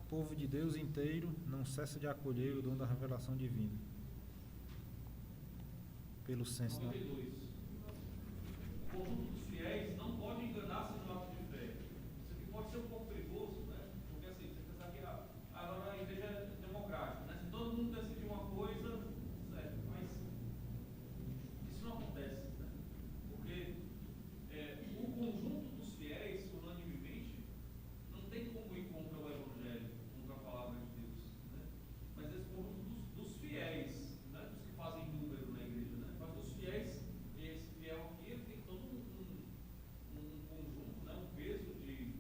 O povo de Deus inteiro não cessa de acolher o dom da revelação divina. Pelo senso da... 92. O conjunto dos fiéis não pode enganar-se no ato de fé. Isso aqui pode ser um pouco perigoso, né? Porque assim, você pensar que agora a igreja é democrática, né? Se todo mundo decidir uma coisa, certo? Mas isso não acontece, né? Porque o conjunto dos fiéis, unanimemente, não tem como ir contra o Evangelho, contra a palavra de Deus, né? Mas esse conjunto dos fiéis, né? Dos que fazem número na igreja, né? Mas os fiéis, esse fiel aqui, ele tem todo um conjunto, né? Um peso de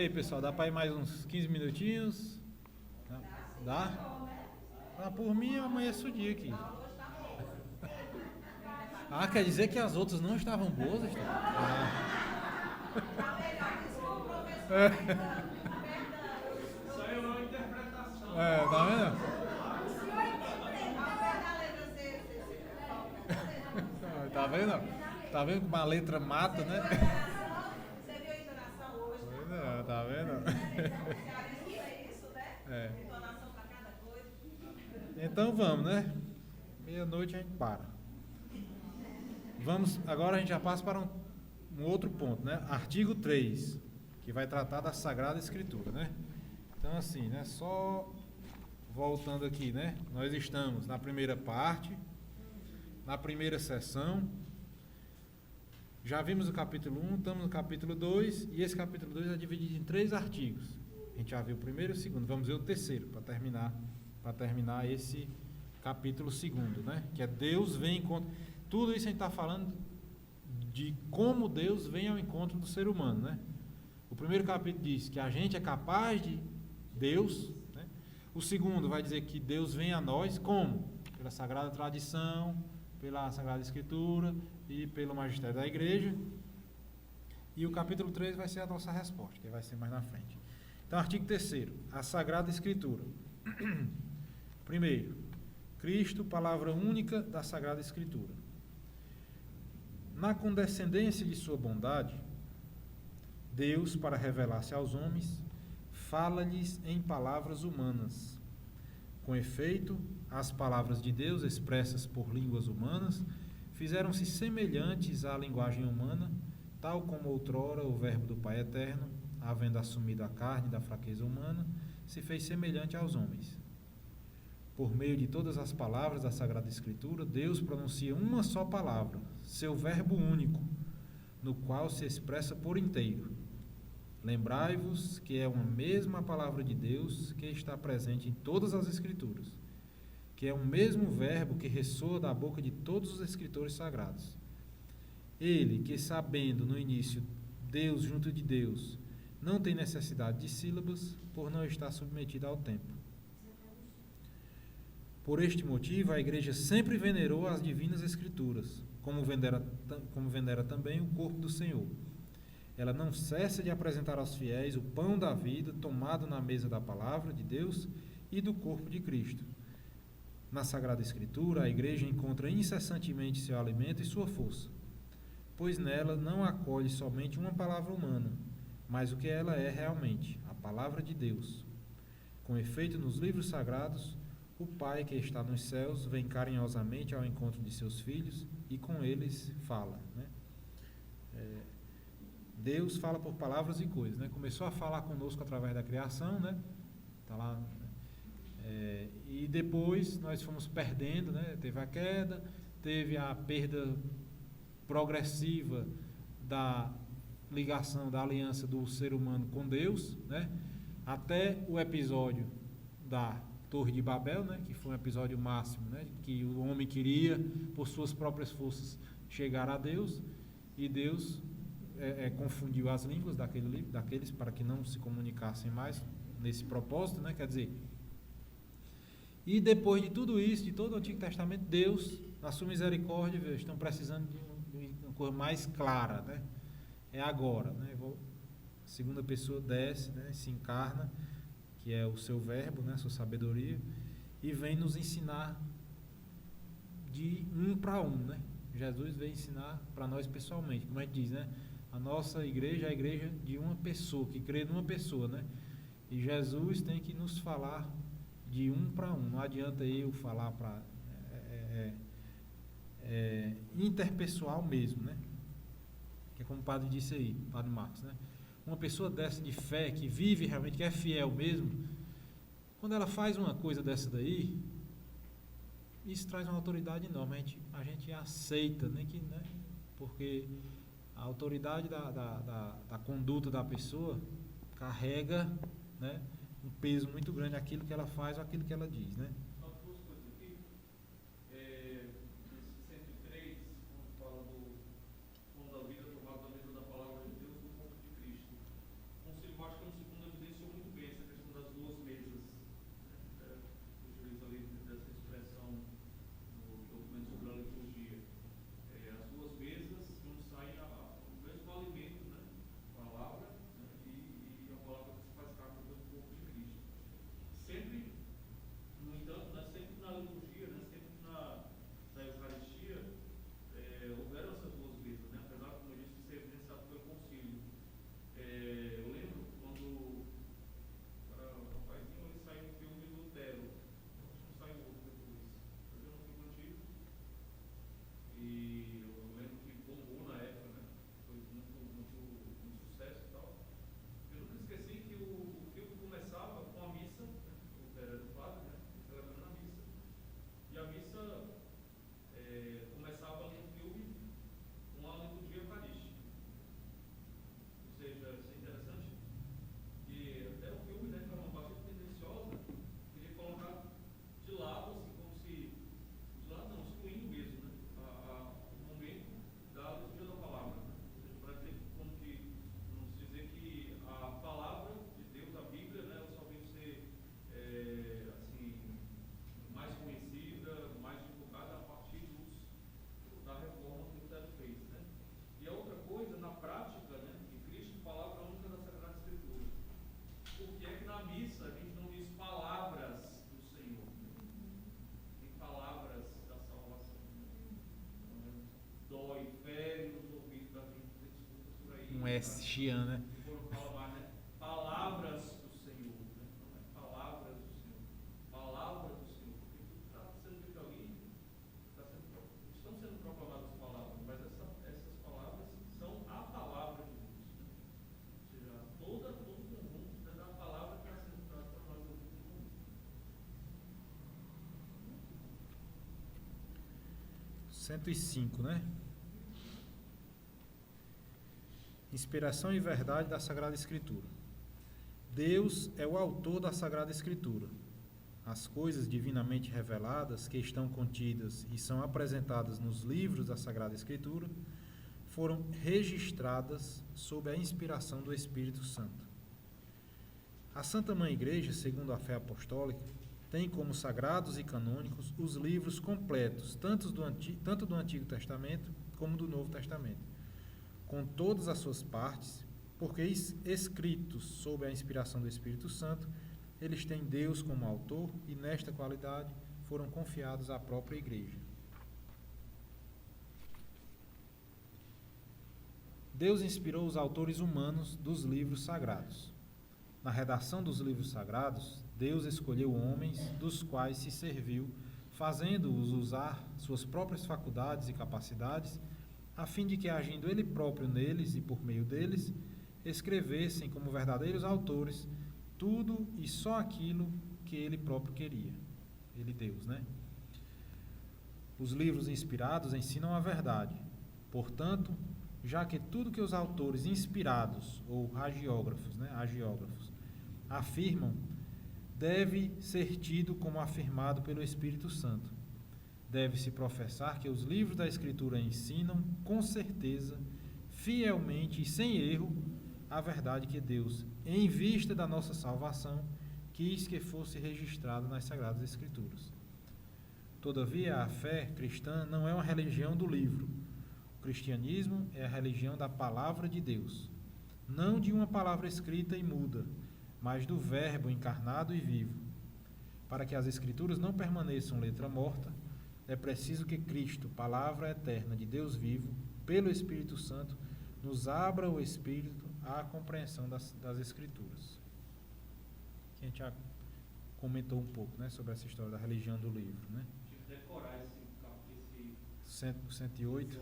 aí, pessoal, dá para ir mais uns 15 minutinhos? Dá? Ah, por mim, eu amanheço o dia aqui. Ah, quer dizer que as outras não estavam boas? Saiu uma interpretação. Tá vendo? Tá vendo? Tá vendo como a letra mata, né? Você viu a entonação hoje? Tá vendo? É isso, né? Entonação para cada coisa. Então vamos, né? Meia-noite a gente para. Agora a gente já passa para um outro ponto, né? Artigo 3, que vai tratar da Sagrada Escritura, né? Então assim, né? Só voltando aqui, né? Nós estamos na primeira parte, na primeira sessão. Já vimos o capítulo 1, estamos no capítulo 2, e esse capítulo 2 é dividido em 3 artigos. A gente já viu o primeiro e o segundo, vamos ver o terceiro, para terminar esse capítulo 2, né? Que é Deus vem em encontro. Tudo isso a gente está falando de como Deus vem ao encontro do ser humano, né? O primeiro capítulo diz que a gente é capaz de Deus, né? O segundo vai dizer que Deus vem a nós como? Pela Sagrada Tradição, pela Sagrada Escritura e pelo magistério da igreja. E o capítulo 3 vai ser a nossa resposta, que vai ser mais na frente. Então, artigo 3º, a Sagrada Escritura. Primeiro, Cristo, palavra única da Sagrada Escritura. Na condescendência de sua bondade, Deus, para revelar-se aos homens, fala-lhes em palavras humanas. Com efeito, as palavras de Deus, expressas por línguas humanas, fizeram-se semelhantes à linguagem humana, tal como outrora o Verbo do Pai Eterno, havendo assumido a carne da fraqueza humana, se fez semelhante aos homens. Por meio de todas as palavras da Sagrada Escritura, Deus pronuncia uma só palavra, seu Verbo único, no qual se expressa por inteiro. Lembrai-vos que é uma mesma palavra de Deus que está presente em todas as Escrituras, que é o mesmo verbo que ressoa da boca de todos os escritores sagrados. Ele, que sabendo no início Deus junto de Deus, não tem necessidade de sílabas, por não estar submetido ao tempo. Por este motivo, a Igreja sempre venerou as divinas Escrituras, como venera também o corpo do Senhor. Ela não cessa de apresentar aos fiéis o pão da vida tomado na mesa da palavra de Deus e do corpo de Cristo. Na Sagrada Escritura, a Igreja encontra incessantemente seu alimento e sua força, pois nela não acolhe somente uma palavra humana, mas o que ela é realmente, a palavra de Deus. Com efeito, nos livros sagrados, o Pai que está nos céus vem carinhosamente ao encontro de seus filhos e com eles fala, né? Deus fala por palavras e coisas, né? Começou a falar conosco através da criação, né? Tá lá, e depois nós fomos perdendo, né? Teve a queda, teve a perda progressiva da ligação, da aliança do ser humano com Deus, né? Até o episódio da Torre de Babel, né? Que foi um episódio máximo, né? Que o homem queria, por suas próprias forças, chegar a Deus, e Deus confundiu as línguas daqueles para que não se comunicassem mais nesse propósito, né? Quer dizer, e depois de tudo isso, de todo o Antigo Testamento, Deus, na sua misericórdia, estão precisando de uma coisa mais clara, né? É agora, né? A segunda pessoa desce, né? Se encarna, que é o seu verbo, né? Sua sabedoria, e vem nos ensinar de um para um, né? Jesus veio ensinar para nós pessoalmente, como a gente diz, né? A nossa igreja é a igreja de uma pessoa, que crê numa pessoa, né? E Jesus tem que nos falar de um para um. Não adianta eu falar para interpessoal mesmo, né? Que é como o padre disse aí, o padre Marcos, né? Uma pessoa dessa de fé, que vive realmente, que é fiel mesmo, quando ela faz uma coisa dessa daí, isso traz uma autoridade enorme. A gente aceita, né? Porque a autoridade da conduta da pessoa carrega, né, um peso muito grande aquilo que ela faz ou aquilo que ela diz, né? Só duas coisas aqui. Nesse 103, quando fala do pão da vida tomado da mesa da palavra de Deus, do corpo de Cristo. O Concílio Vaticano Parece Xian, né? Quando fala mais, né? Palavras do Senhor, né? Não é palavras do Senhor. Palavra do Senhor. Porque tudo está sendo dito ali, estão sendo proclamadas palavras, mas essas palavras são a palavra de Deus. Né? Ou seja, todo o conjunto da palavra que está sendo dada para nós ouvirmos no momento. 105, né? Inspiração e verdade da Sagrada Escritura. Deus é o autor da Sagrada Escritura. As coisas divinamente reveladas que estão contidas e são apresentadas nos livros da Sagrada Escritura foram registradas sob a inspiração do Espírito Santo. A Santa Mãe Igreja, segundo a fé apostólica, tem como sagrados e canônicos os livros completos, tanto do Antigo Testamento como do Novo Testamento, com todas as suas partes, porque escritos sob a inspiração do Espírito Santo, eles têm Deus como autor e, nesta qualidade, foram confiados à própria Igreja. Deus inspirou os autores humanos dos livros sagrados. Na redação dos livros sagrados, Deus escolheu homens dos quais se serviu, fazendo-os usar suas próprias faculdades e capacidades, a fim de que, agindo Ele próprio neles e por meio deles, escrevessem como verdadeiros autores tudo e só aquilo que Ele próprio queria. Ele, Deus, né? Os livros inspirados ensinam a verdade. Portanto, já que tudo que os autores inspirados, ou hagiógrafos, afirmam, deve ser tido como afirmado pelo Espírito Santo. Deve-se professar que os livros da Escritura ensinam, com certeza, fielmente e sem erro, a verdade que Deus, em vista da nossa salvação, quis que fosse registrado nas Sagradas Escrituras. Todavia, a fé cristã não é uma religião do livro. O cristianismo é a religião da palavra de Deus, não de uma palavra escrita e muda, mas do Verbo encarnado e vivo. Para que as Escrituras não permaneçam letra morta, é preciso que Cristo, palavra eterna de Deus vivo, pelo Espírito Santo, nos abra o Espírito à compreensão das Escrituras. Que a gente já comentou um pouco, né, sobre essa história da religião do livro, né? Tive que decorar esse 108.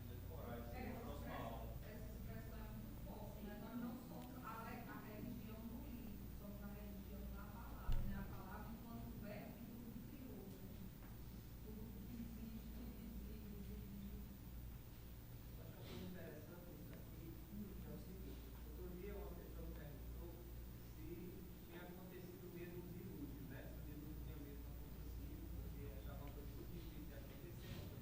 Decorar esse próxima aula. Essa expressão é muito forte, né? Nós não somos a religião do livro, somos a religião da palavra, né? A palavra enquanto verbo e tudo criou, né? Tudo que existe, tudo existe. Acho que é interessante isso aqui, que é o seguinte: outro dia uma pessoa me perguntou se tinha acontecido mesmo o dilúvio, né? Se o dilúvio tinha mesmo acontecido, porque achava uma coisa muito difícil de acontecer, uma coisa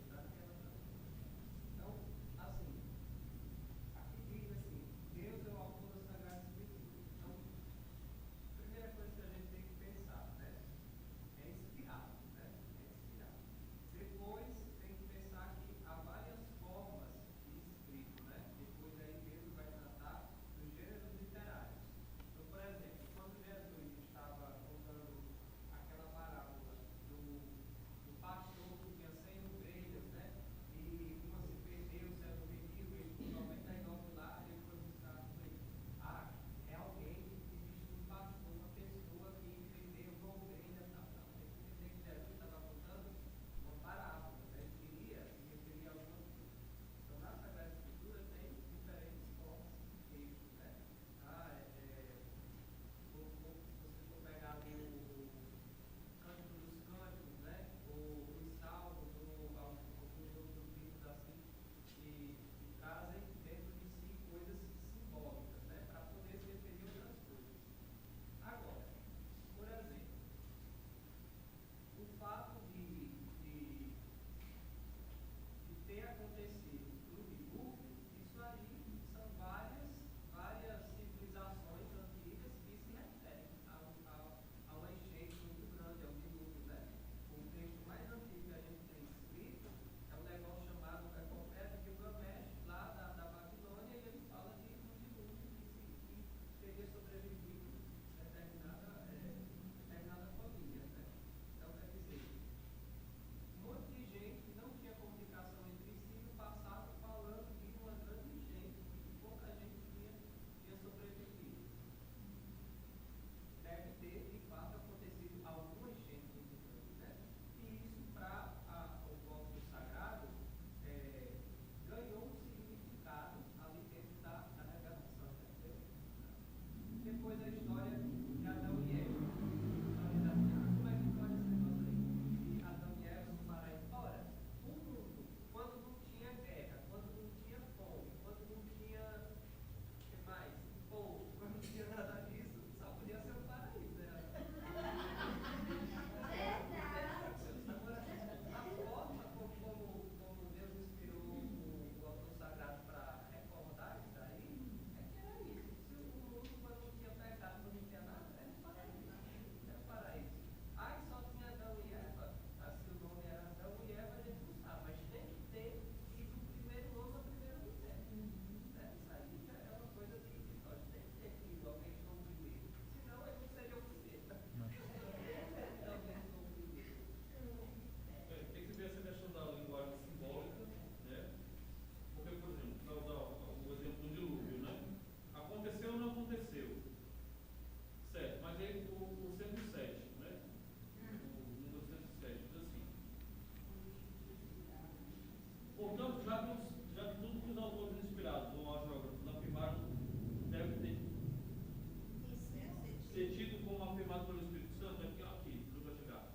confirmado pelo Espírito Santo, aqui, tudo vai chegar.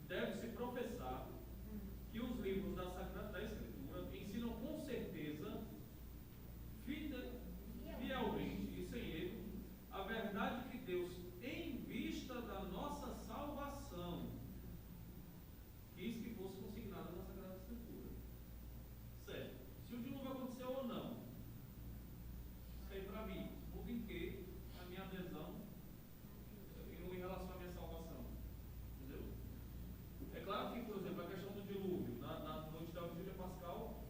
Deve-se professar que os livros da Escritura ensinam com certeza, fielmente e sem erro, a verdade que Deus, em vista da nossa salvação, quis que fosse consignada na Sagrada Escritura. Certo. Se o dilúvio aconteceu ou não, isso aí para mim, muda em que a minha adesão em relação à minha salvação. Entendeu? É claro que, por exemplo, a questão do dilúvio, na noite da vigília pascal,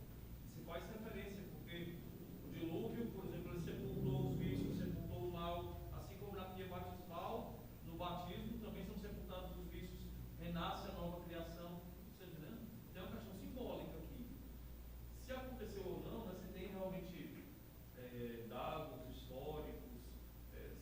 se faz referência, porque o dilúvio, por exemplo, ele sepultou os vícios, sepultou o mal, assim como na pia batismal, no batismo também são sepultados os vícios, renasce a nova criação. Você está entendendo? Tem uma questão simbólica aqui. Se aconteceu ou não, né, se tem realmente dados históricos,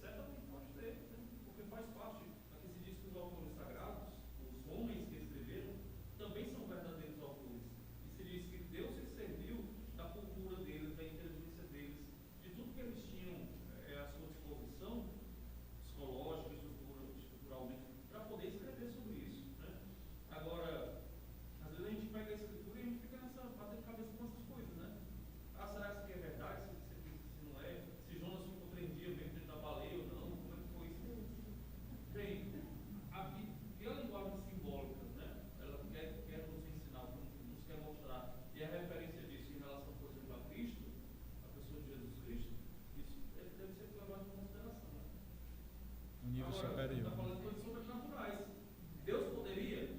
certamente pode ter, né, porque faz parte. Aqui se diz que os autores sagrados, os homens que escreveram, também são verdadeiros autores. E se diz que Deus se serviu da cultura deles, da inteligência deles, de tudo que eles tinham à sua disposição, psicológica, estruturalmente, para poder escrever sobre isso. Né? Agora, às vezes a gente pega a escritura e a gente fica batendo cabeça com essas coisas, né? Ah, será que isso aqui é verdade? Se não é? Se Jonas ficou 3 dias mesmo dentro da baleia ou não? Como é que foi isso? Bem, pela linguagem simbólica, né? Ela quer nos ensinar, nos quer mostrar, e a referência disso em relação, por exemplo, a Cristo, a pessoa de Jesus Cristo, isso deve ser levado em consideração. Né? Um nível Agora, superior. está falando de coisas sobrenaturais. Deus poderia?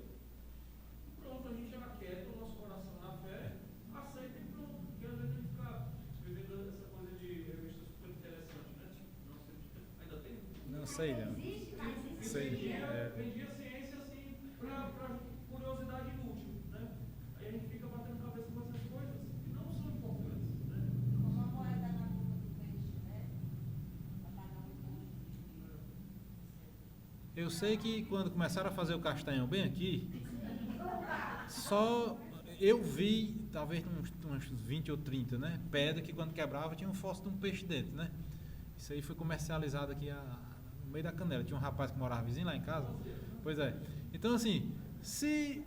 Pronto, a gente chega quieto, o nosso coração na fé, aceita e pronto. Porque às vezes a gente fica vivendo essa coisa de revista super interessante, né? Tipo, não sei, ainda tem? Não sei, não. Existe, mas Sei. Vendia ciência assim para curiosidade inútil, né? Aí a gente fica batendo cabeça com essas coisas que não são importantes, né? Como a moeda na boca do peixe, né? Para pagar um imposto. Eu sei que quando começaram a fazer o castanhão bem aqui, só eu vi, talvez uns 20 ou 30, né? Pedra que quando quebrava tinha um fóssil de um peixe dentro, né? Isso aí foi comercializado aqui no meio da Canela. Tinha um rapaz que morava vizinho lá em casa. Pois é. Então, assim, se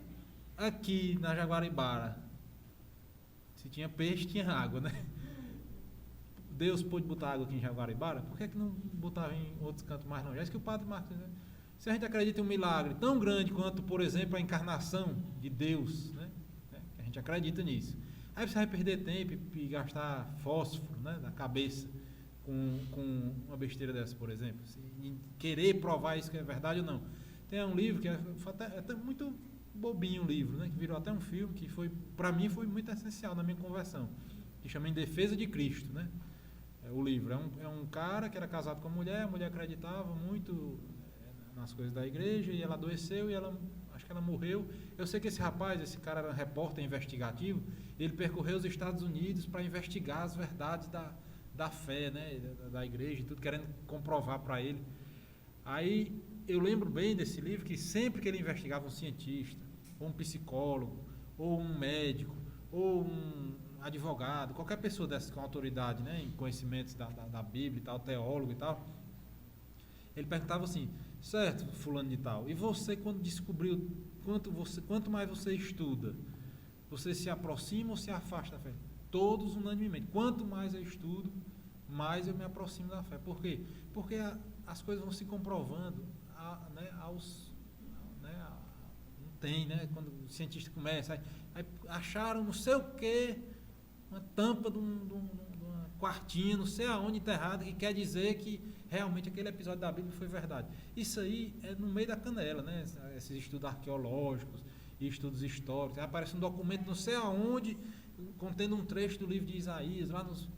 aqui na Jaguaribara, se tinha peixe, tinha água, né? Deus pôde botar água aqui em Jaguaribara, por que não botava em outros cantos mais longe? É isso que o padre Marcos, né? Se a gente acredita em um milagre tão grande quanto, por exemplo, a encarnação de Deus, né? A gente acredita nisso. Aí você vai perder tempo e gastar fósforo, né, na cabeça com uma besteira dessa, por exemplo. E querer provar isso que é verdade ou não. Tem um livro que é até muito bobinho, um livro, né, que virou até um filme, que foi, para mim, foi muito essencial na minha conversão, que chama Em Defesa de Cristo, né? O livro é um cara que era casado com a mulher acreditava muito nas coisas da igreja, e ela adoeceu, e acho que ela morreu. Eu sei que esse cara era um repórter investigativo, ele percorreu os Estados Unidos para investigar as verdades da fé, né, da igreja, e tudo, querendo comprovar para ele. Aí eu lembro bem desse livro, que sempre que ele investigava um cientista, ou um psicólogo, ou um médico, ou um advogado, qualquer pessoa dessa com autoridade, né, em conhecimentos da Bíblia e tal, teólogo e tal, ele perguntava assim: certo, fulano de tal, e você, quando descobriu, quanto mais você estuda, você se aproxima ou se afasta da fé? Todos unanimemente. Quanto mais eu estudo, mais eu me aproximo da fé. Por quê? Porque as coisas vão se comprovando, né, não tem, né? Quando o cientista começa, aí acharam não sei o quê, uma tampa de uma quartinha, não sei aonde enterrada, que quer dizer que realmente aquele episódio da Bíblia foi verdade. Isso aí é no meio da canela, né? Esses estudos arqueológicos e estudos históricos. Aí aparece um documento não sei aonde, contendo um trecho do livro de Isaías, lá nos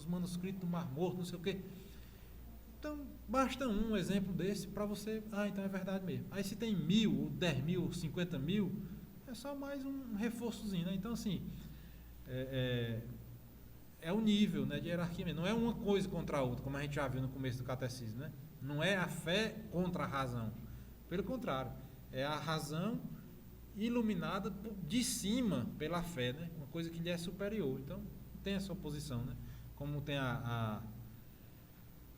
manuscritos do Mar Morto, não sei o quê. Então, basta um exemplo desse para você, então é verdade mesmo. Aí se tem 1.000, ou 10.000, ou 50.000, é só mais um reforçozinho, né? Então, assim, é o nível, né, de hierarquia mesmo. Não é uma coisa contra a outra, como a gente já viu no começo do catecismo, né? Não é a fé contra a razão. Pelo contrário, é a razão iluminada de cima pela fé, né? Uma coisa que lhe é superior. Então, tem essa oposição, né? Como tem a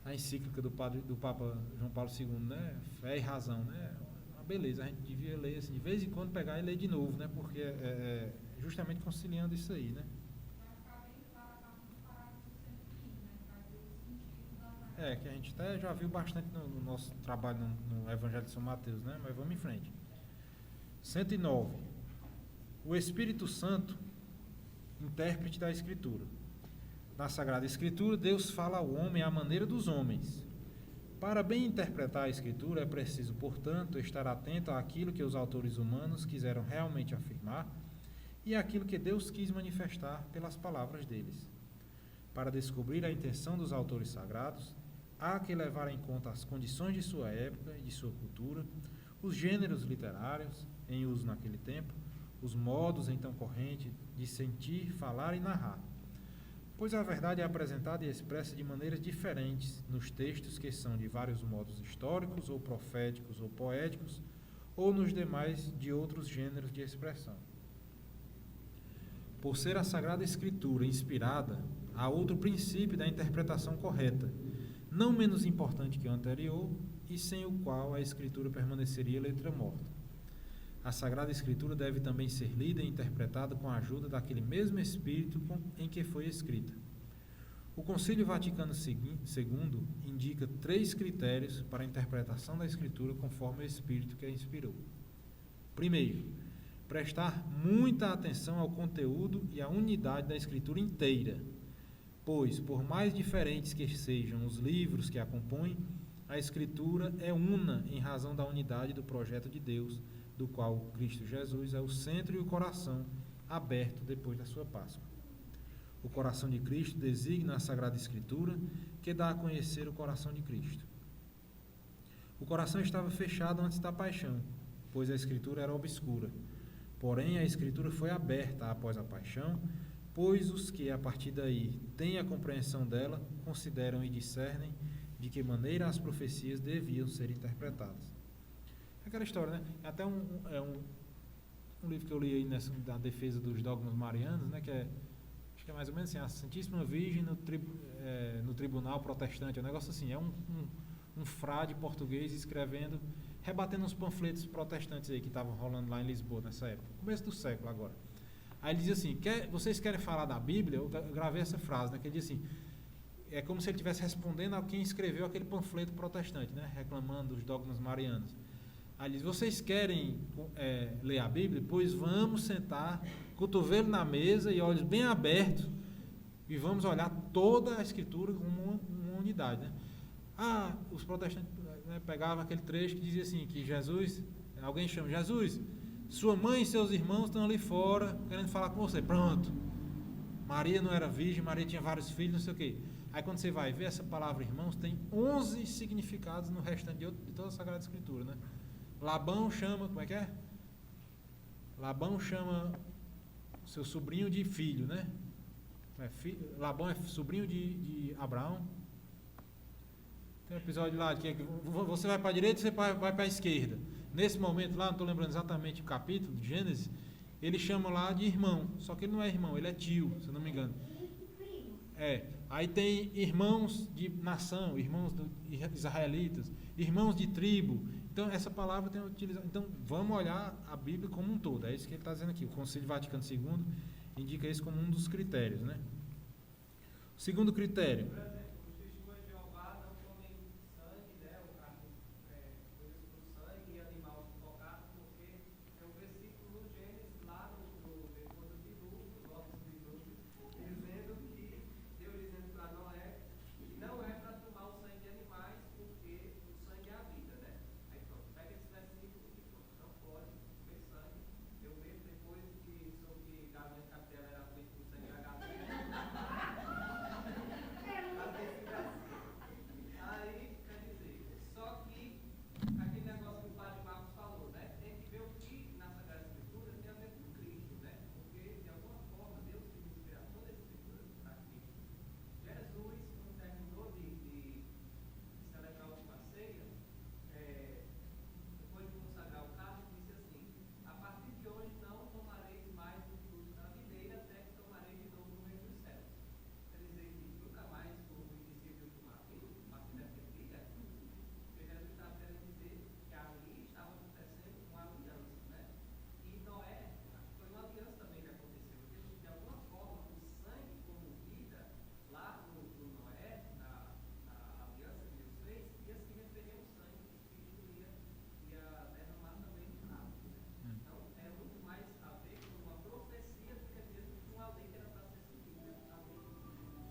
a encíclica do Papa João Paulo II, né? Fé e razão, né? Uma beleza, a gente devia ler assim, de vez em quando pegar e ler de novo, né? Porque é justamente conciliando isso aí, né? Que a gente até já viu bastante no nosso trabalho no Evangelho de São Mateus, né? Mas vamos em frente. 109. O Espírito Santo, intérprete da Escritura. Na Sagrada Escritura, Deus fala ao homem à maneira dos homens. Para bem interpretar a Escritura, é preciso, portanto, estar atento àquilo que os autores humanos quiseram realmente afirmar e àquilo que Deus quis manifestar pelas palavras deles. Para descobrir a intenção dos autores sagrados, há que levar em conta as condições de sua época e de sua cultura, os gêneros literários em uso naquele tempo, os modos então correntes de sentir, falar e narrar. Pois a verdade é apresentada e expressa de maneiras diferentes nos textos que são de vários modos históricos, ou proféticos, ou poéticos, ou nos demais de outros gêneros de expressão. Por ser a Sagrada Escritura inspirada, há outro princípio da interpretação correta, não menos importante que o anterior, e sem o qual a Escritura permaneceria letra morta. A Sagrada Escritura deve também ser lida e interpretada com a ajuda daquele mesmo Espírito em que foi escrita. O Concílio Vaticano II indica 3 critérios para a interpretação da Escritura conforme o Espírito que a inspirou. Primeiro, prestar muita atenção ao conteúdo e à unidade da Escritura inteira, pois, por mais diferentes que sejam os livros que a compõem, a Escritura é una em razão da unidade do projeto de Deus, do qual Cristo Jesus é o centro e o coração aberto depois da sua Páscoa. O coração de Cristo designa a Sagrada Escritura, que dá a conhecer o coração de Cristo. O coração estava fechado antes da paixão, pois a Escritura era obscura. Porém, a Escritura foi aberta após a paixão, pois os que, a partir daí, têm a compreensão dela, consideram e discernem de que maneira as profecias deviam ser interpretadas. Aquela história, né? Até um livro que eu li aí da defesa dos dogmas marianos, né? Acho que é mais ou menos assim, a Santíssima Virgem no Tribunal Protestante, é um negócio assim, é um frade português escrevendo, rebatendo uns panfletos protestantes aí que estavam rolando lá em Lisboa nessa época, começo do século agora. Aí ele diz assim, vocês querem falar da Bíblia? Eu gravei essa frase, né? Que ele diz assim, é como se ele estivesse respondendo a quem escreveu aquele panfleto protestante, né? Reclamando dos dogmas marianos. Aí ele diz, vocês querem ler a Bíblia? Pois vamos sentar, cotovelo na mesa e olhos bem abertos, e vamos olhar toda a Escritura como uma unidade, né? Os protestantes, né, pegavam aquele trecho que dizia assim, que Jesus, alguém chama, Jesus, sua mãe e seus irmãos estão ali fora, querendo falar com você. Pronto. Maria não era virgem, Maria tinha vários filhos, não sei o quê. Aí quando você vai ver essa palavra irmãos, tem 11 significados no restante de toda a Sagrada Escritura, né? Labão chama, como é que é? Labão chama seu sobrinho de filho, né? Labão é sobrinho de Abraão. Tem um episódio lá que você vai para a direita e você vai para a esquerda. Nesse momento lá, não estou lembrando exatamente o capítulo de Gênesis, ele chama lá de irmão, só que ele não é irmão, ele é tio, se eu não me engano. Aí tem irmãos de nação, irmãos israelitas, irmãos de tribo. Então, essa palavra tem utilizado. Então, vamos olhar a Bíblia como um todo. É isso que ele está dizendo aqui. O Concílio Vaticano II indica isso como um dos critérios, né? O segundo critério. Por exemplo, os testemunhos de Jeová não comem sangue, né? Ou carne, coisas com sangue e animal sufocado, porque tem um versículo no Gênesis, lá depois do dilúvio, dos ovos do dilúvio, dizendo que Deus dizendo para Noé que não é para tomar o sangue de animais, porque o sangue é a vida, né? Aí pronto, pega esse versículo e pronto, não pode comer sangue. Eu mesmo, depois que soube que galinha de capitela era feita com sangue da galinha,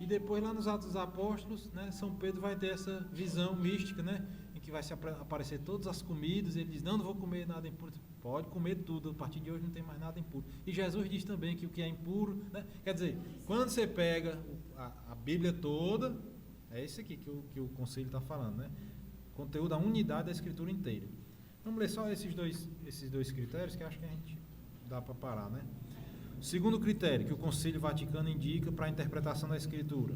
depois lá nos Atos dos Apóstolos, né, São Pedro vai ter essa visão mística, né, em que vai se aparecer todas as comidas, ele diz, não vou comer nada impuro. Pode comer tudo, a partir de hoje não tem mais nada impuro. E Jesus diz também que o que é impuro, né, quer dizer, quando você pega a Bíblia toda, é isso aqui que o Conselho está falando, né, conteúdo, a unidade da Escritura inteira. Vamos ler só esses dois critérios que acho que a gente dá para parar, né. O segundo critério que o Concílio Vaticano indica para a interpretação da Escritura: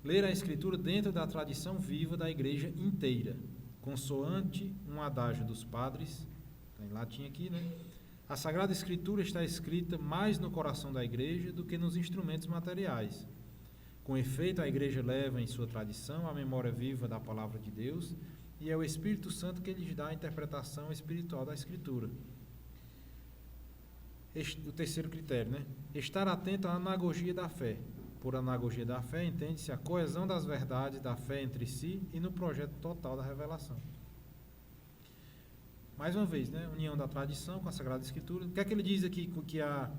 ler a Escritura dentro da tradição viva da Igreja inteira, consoante um adágio dos padres, está em latim aqui, né? A Sagrada Escritura está escrita mais no coração da Igreja do que nos instrumentos materiais. Com efeito, a Igreja leva em sua tradição a memória viva da Palavra de Deus e é o Espírito Santo que lhes dá a interpretação espiritual da Escritura. O terceiro critério, né? Estar atento à anagogia da fé. Por anagogia da fé, entende-se a coesão das verdades da fé entre si e no projeto total da revelação. Mais uma vez, né? União da tradição com a Sagrada Escritura. O que é que ele diz aqui? Que a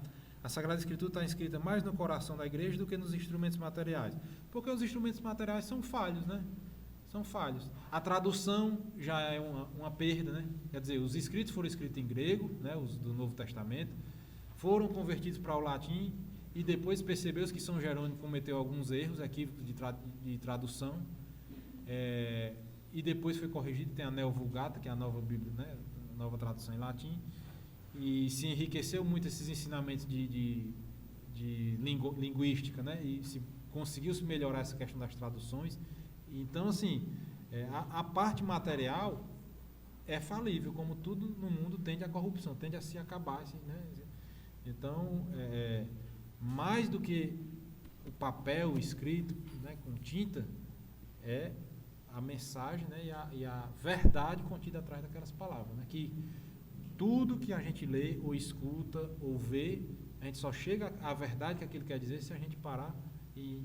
Sagrada Escritura está escrita mais no coração da igreja do que nos instrumentos materiais. Porque os instrumentos materiais são falhos, né? São falhos. A tradução já é uma perda, né? Quer dizer, os escritos foram escritos em grego, né? Os do Novo Testamento, foram convertidos para o latim e depois percebeu-se que São Jerônimo cometeu alguns erros aqui de tradução, e depois foi corrigido. Tem a Neo Vulgata, que é a nova Bíblia, né? A nova tradução em latim, e se enriqueceu muito esses ensinamentos de linguística, né? E conseguiu-se melhorar essa questão das traduções. Então, assim, a parte material é falível, como tudo no mundo tende à corrupção, tende a se acabar, assim, né? Então, mais do que o papel escrito, né, com tinta, é a mensagem, né, e a verdade contida atrás daquelas palavras, né, que tudo que a gente lê, ou escuta, ou vê, a gente só chega à verdade que aquilo quer dizer se a gente parar e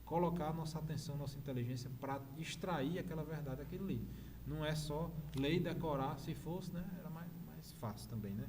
colocar nossa atenção, nossa inteligência para extrair aquela verdade daquilo ali. Não é só ler e decorar, se fosse, né, era mais fácil também, né?